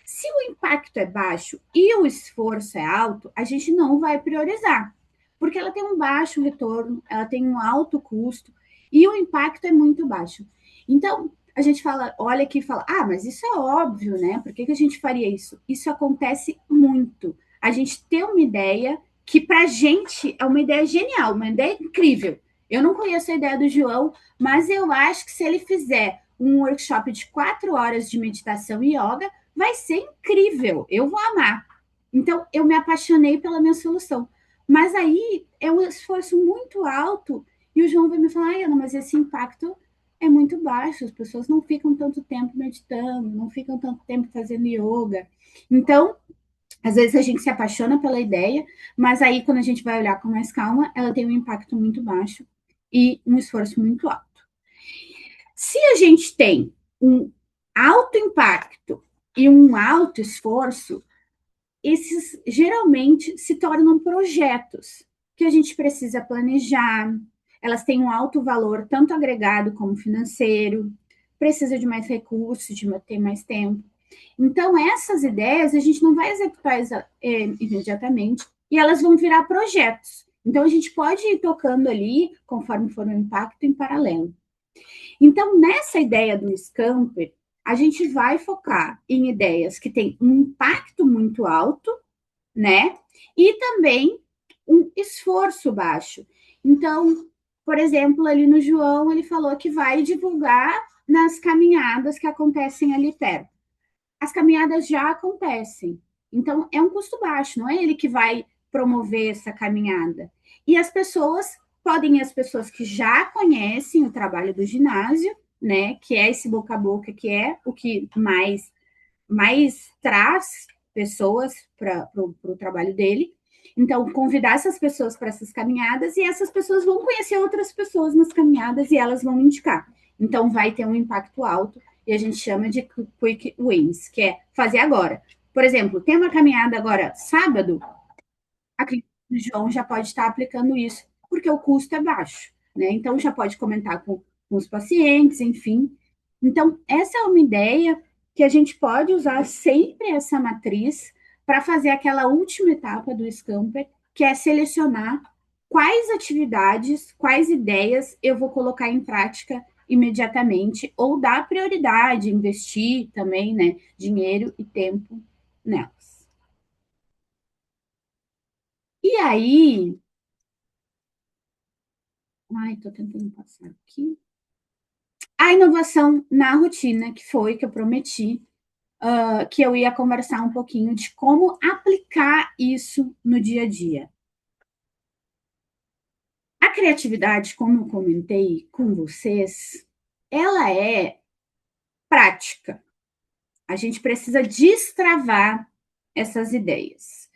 Se o impacto é baixo e o esforço é alto, a gente não vai priorizar, porque ela tem um baixo retorno, ela tem um alto custo e o impacto é muito baixo. Então, a gente fala, olha aqui e fala, mas isso é óbvio, né? Por que, que a gente faria isso? Isso acontece muito. A gente tem uma ideia que para a gente é uma ideia genial, uma ideia incrível. Eu não conheço a ideia do João, mas eu acho que se ele fizer um workshop de 4 horas de meditação e yoga, vai ser incrível, eu vou amar. Então, eu me apaixonei pela minha solução. Mas aí é um esforço muito alto e o João vai me falar, Ana, mas esse impacto é muito baixo, as pessoas não ficam tanto tempo meditando, não ficam tanto tempo fazendo yoga. Então, às vezes a gente se apaixona pela ideia, mas aí quando a gente vai olhar com mais calma, ela tem um impacto muito baixo e um esforço muito alto. Se a gente tem um alto impacto e um alto esforço, esses geralmente se tornam projetos que a gente precisa planejar, elas têm um alto valor, tanto agregado como financeiro, precisa de mais recursos, de ter mais tempo. Então, essas ideias a gente não vai executar imediatamente e elas vão virar projetos. Então, a gente pode ir tocando ali, conforme for o impacto, em paralelo. Então, nessa ideia do Scamper, a gente vai focar em ideias que têm um impacto muito alto, né? E também um esforço baixo. Então, por exemplo, ali no João, ele falou que vai divulgar nas caminhadas que acontecem ali perto. As caminhadas já acontecem. Então, é um custo baixo, não é ele que vai promover essa caminhada. E as pessoas podem ir as pessoas que já conhecem o trabalho do ginásio, né? Que é esse boca a boca, que é o que mais traz pessoas para o trabalho dele. Então, convidar essas pessoas para essas caminhadas e essas pessoas vão conhecer outras pessoas nas caminhadas e elas vão indicar. Então, vai ter um impacto alto e a gente chama de quick wins, que é fazer agora. Por exemplo, tem uma caminhada agora sábado, a clínica do João já pode estar aplicando isso, porque o custo é baixo, né? Então, já pode comentar com os pacientes, enfim. Então, essa é uma ideia que a gente pode usar sempre essa matriz para fazer aquela última etapa do Scamper, que é selecionar quais atividades, quais ideias eu vou colocar em prática imediatamente, ou dar prioridade, investir também, né, dinheiro e tempo nelas. E aí, estou tentando passar aqui. A inovação na rotina, que foi que eu prometi, que eu ia conversar um pouquinho de como aplicar isso no dia a dia. A criatividade, como eu comentei com vocês, ela é prática. A gente precisa destravar essas ideias.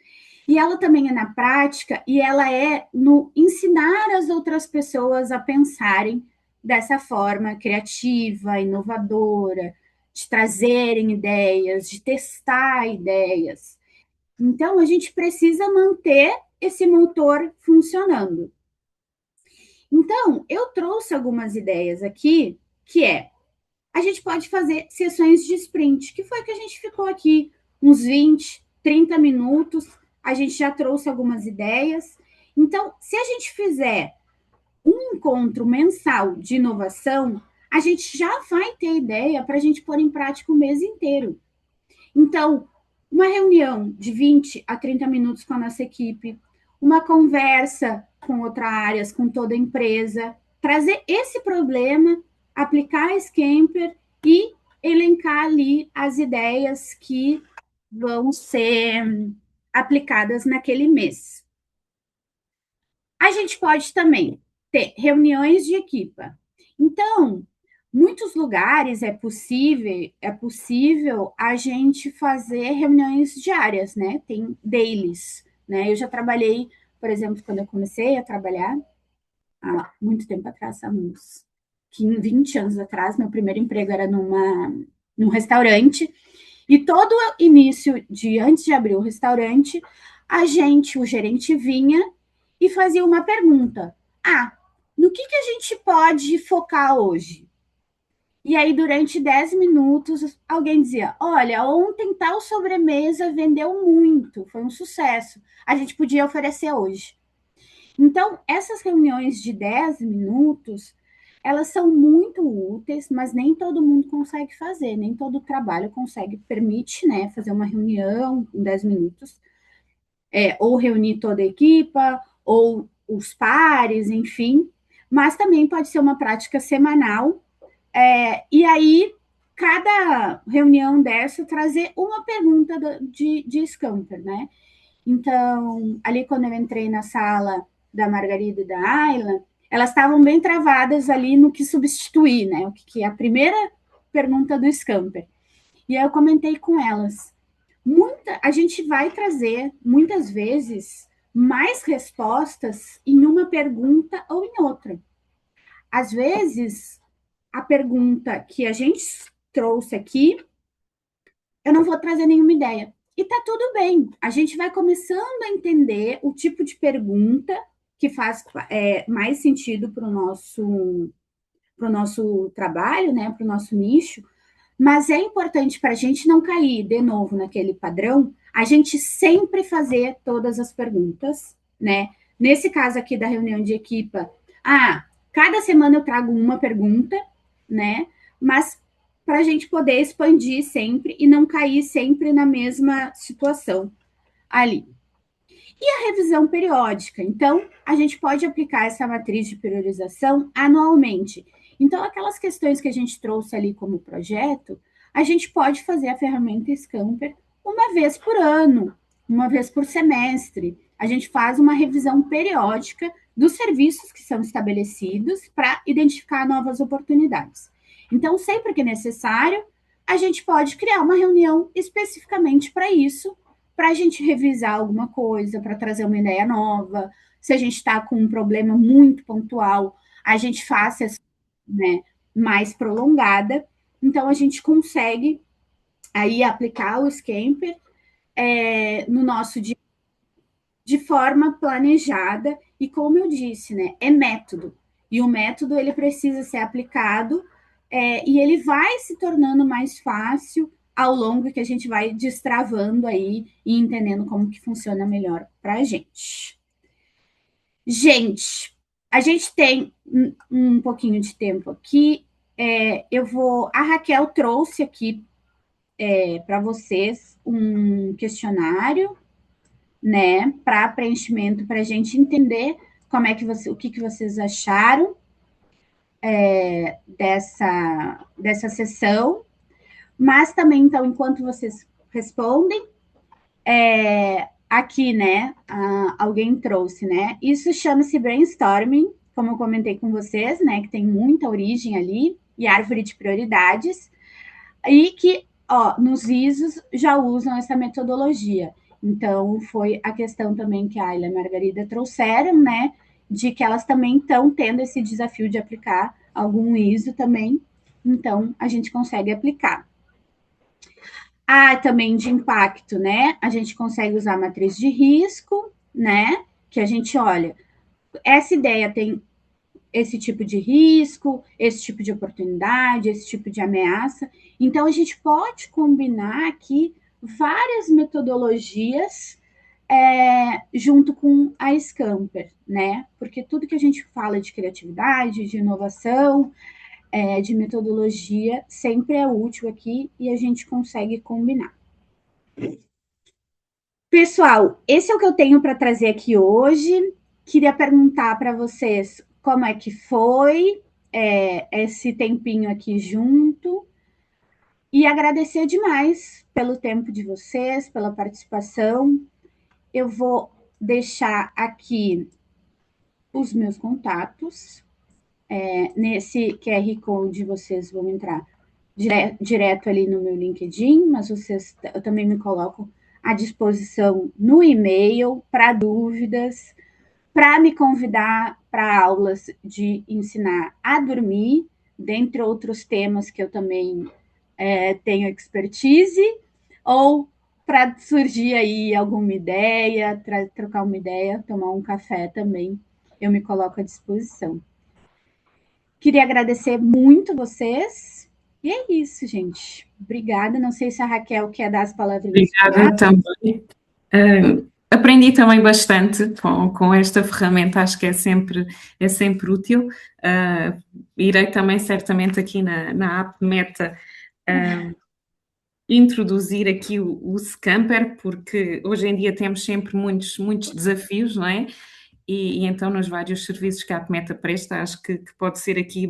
E ela também é na prática e ela é no ensinar as outras pessoas a pensarem dessa forma criativa, inovadora, de trazerem ideias, de testar ideias. Então, a gente precisa manter esse motor funcionando. Então, eu trouxe algumas ideias aqui, que a gente pode fazer sessões de sprint, que foi que a gente ficou aqui uns 20, 30 minutos, a gente já trouxe algumas ideias. Então, se a gente fizer um encontro mensal de inovação, a gente já vai ter ideia para a gente pôr em prática o mês inteiro. Então, uma reunião de 20 a 30 minutos com a nossa equipe, uma conversa com outras áreas, com toda a empresa, trazer esse problema, aplicar a Scamper e elencar ali as ideias que vão ser aplicadas naquele mês. A gente pode também ter reuniões de equipa. Então, muitos lugares é possível a gente fazer reuniões diárias, né? Tem dailies, né? Eu já trabalhei, por exemplo, quando eu comecei a trabalhar, há muito tempo atrás, há uns 15, 20 anos atrás, meu primeiro emprego era num restaurante, e todo início de, antes de abrir o restaurante, o gerente vinha e fazia uma pergunta. No que a gente pode focar hoje? E aí, durante 10 minutos, alguém dizia, olha, ontem tal sobremesa vendeu muito, foi um sucesso. A gente podia oferecer hoje. Então, essas reuniões de 10 minutos, elas são muito úteis, mas nem todo mundo consegue fazer, nem todo trabalho permite, né, fazer uma reunião em 10 minutos, ou reunir toda a equipa, ou os pares, enfim, mas também pode ser uma prática semanal, e aí, cada reunião dessa, trazer uma pergunta de Scamper, né? Então, ali quando eu entrei na sala da Margarida e da Ayla, elas estavam bem travadas ali no que substituir, né? O que é a primeira pergunta do Scamper. E aí eu comentei com elas. A gente vai trazer, muitas vezes, mais respostas em uma pergunta ou em outra. Às vezes, a pergunta que a gente trouxe aqui, eu não vou trazer nenhuma ideia. E tá tudo bem. A gente vai começando a entender o tipo de pergunta que faz mais sentido para o nosso trabalho, né, para o nosso nicho. Mas é importante para a gente não cair de novo naquele padrão, a gente sempre fazer todas as perguntas, né? Nesse caso aqui da reunião de equipa, cada semana eu trago uma pergunta, né? Mas para a gente poder expandir sempre e não cair sempre na mesma situação ali. E a revisão periódica? Então, a gente pode aplicar essa matriz de priorização anualmente. Então, aquelas questões que a gente trouxe ali como projeto, a gente pode fazer a ferramenta Scamper uma vez por ano, uma vez por semestre. A gente faz uma revisão periódica dos serviços que são estabelecidos para identificar novas oportunidades. Então, sempre que necessário, a gente pode criar uma reunião especificamente para isso, para a gente revisar alguma coisa, para trazer uma ideia nova. Se a gente está com um problema muito pontual, a gente faça essa, né, mais prolongada. Então, a gente consegue aí aplicar o Scamper no nosso dia de forma planejada e, como eu disse, né, é método. E o método ele precisa ser aplicado e ele vai se tornando mais fácil ao longo que a gente vai destravando aí e entendendo como que funciona melhor para a gente. Gente, a gente tem um pouquinho de tempo aqui. A Raquel trouxe aqui para vocês um questionário, né, para preenchimento, para a gente entender como é que o que vocês acharam dessa sessão. Mas também, então, enquanto vocês respondem, aqui, né, alguém trouxe, né? Isso chama-se brainstorming, como eu comentei com vocês, né, que tem muita origem ali, e árvore de prioridades, e que, ó, nos ISOs já usam essa metodologia. Então, foi a questão também que a Ayla e a Margarida trouxeram, né, de que elas também estão tendo esse desafio de aplicar algum ISO também, então a gente consegue aplicar. Também de impacto, né? A gente consegue usar a matriz de risco, né? Que a gente olha, essa ideia tem esse tipo de risco, esse tipo de oportunidade, esse tipo de ameaça. Então, a gente pode combinar aqui várias metodologias junto com a Scamper, né? Porque tudo que a gente fala de criatividade, de inovação, de metodologia, sempre é útil aqui e a gente consegue combinar. Pessoal, esse é o que eu tenho para trazer aqui hoje. Queria perguntar para vocês como é que foi esse tempinho aqui junto e agradecer demais pelo tempo de vocês, pela participação. Eu vou deixar aqui os meus contatos. Nesse QR Code vocês vão entrar direto ali no meu LinkedIn, mas eu também me coloco à disposição no e-mail para dúvidas, para me convidar para aulas de ensinar a dormir, dentre outros temas que eu também tenho expertise, ou para surgir aí alguma ideia, trocar uma ideia, tomar um café também, eu me coloco à disposição. Queria agradecer muito vocês. E é isso, gente. Obrigada. Não sei se a Raquel quer dar as palavrinhas. Obrigada também. Aprendi também bastante com esta ferramenta, acho que é sempre útil. Irei também certamente aqui na app Meta introduzir aqui o Scamper, porque hoje em dia temos sempre muitos desafios, não é? E então nos vários serviços que a AppMeta presta, acho que pode ser aqui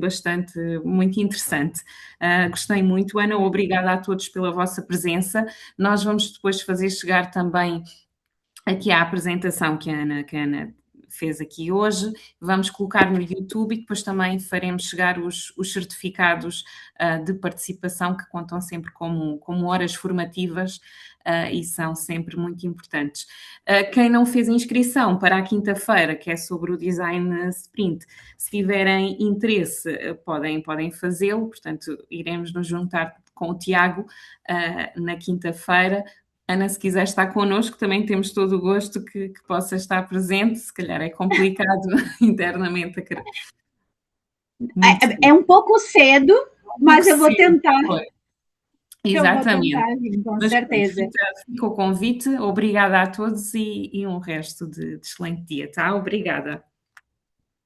muito interessante. Gostei muito. Ana, obrigada a todos pela vossa presença. Nós vamos depois fazer chegar também aqui a apresentação que a Ana fez aqui hoje, vamos colocar no YouTube e depois também faremos chegar os certificados de participação que contam sempre como horas formativas e são sempre muito importantes. Quem não fez inscrição para a quinta-feira, que é sobre o Design Sprint, se tiverem interesse, podem fazê-lo, portanto, iremos nos juntar com o Tiago na quinta-feira. Ana, se quiser estar connosco, também temos todo o gosto que possa estar presente. Se calhar é complicado internamente. É um pouco cedo, mas eu vou tentar. Exatamente. Eu vou tentar vir, com certeza. Fica o convite. Obrigada a todos e um resto de excelente dia, tá? Obrigada.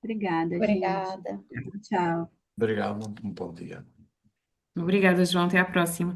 Obrigada, gente. Tchau. Obrigado, um bom dia. Obrigada, João. Até à próxima.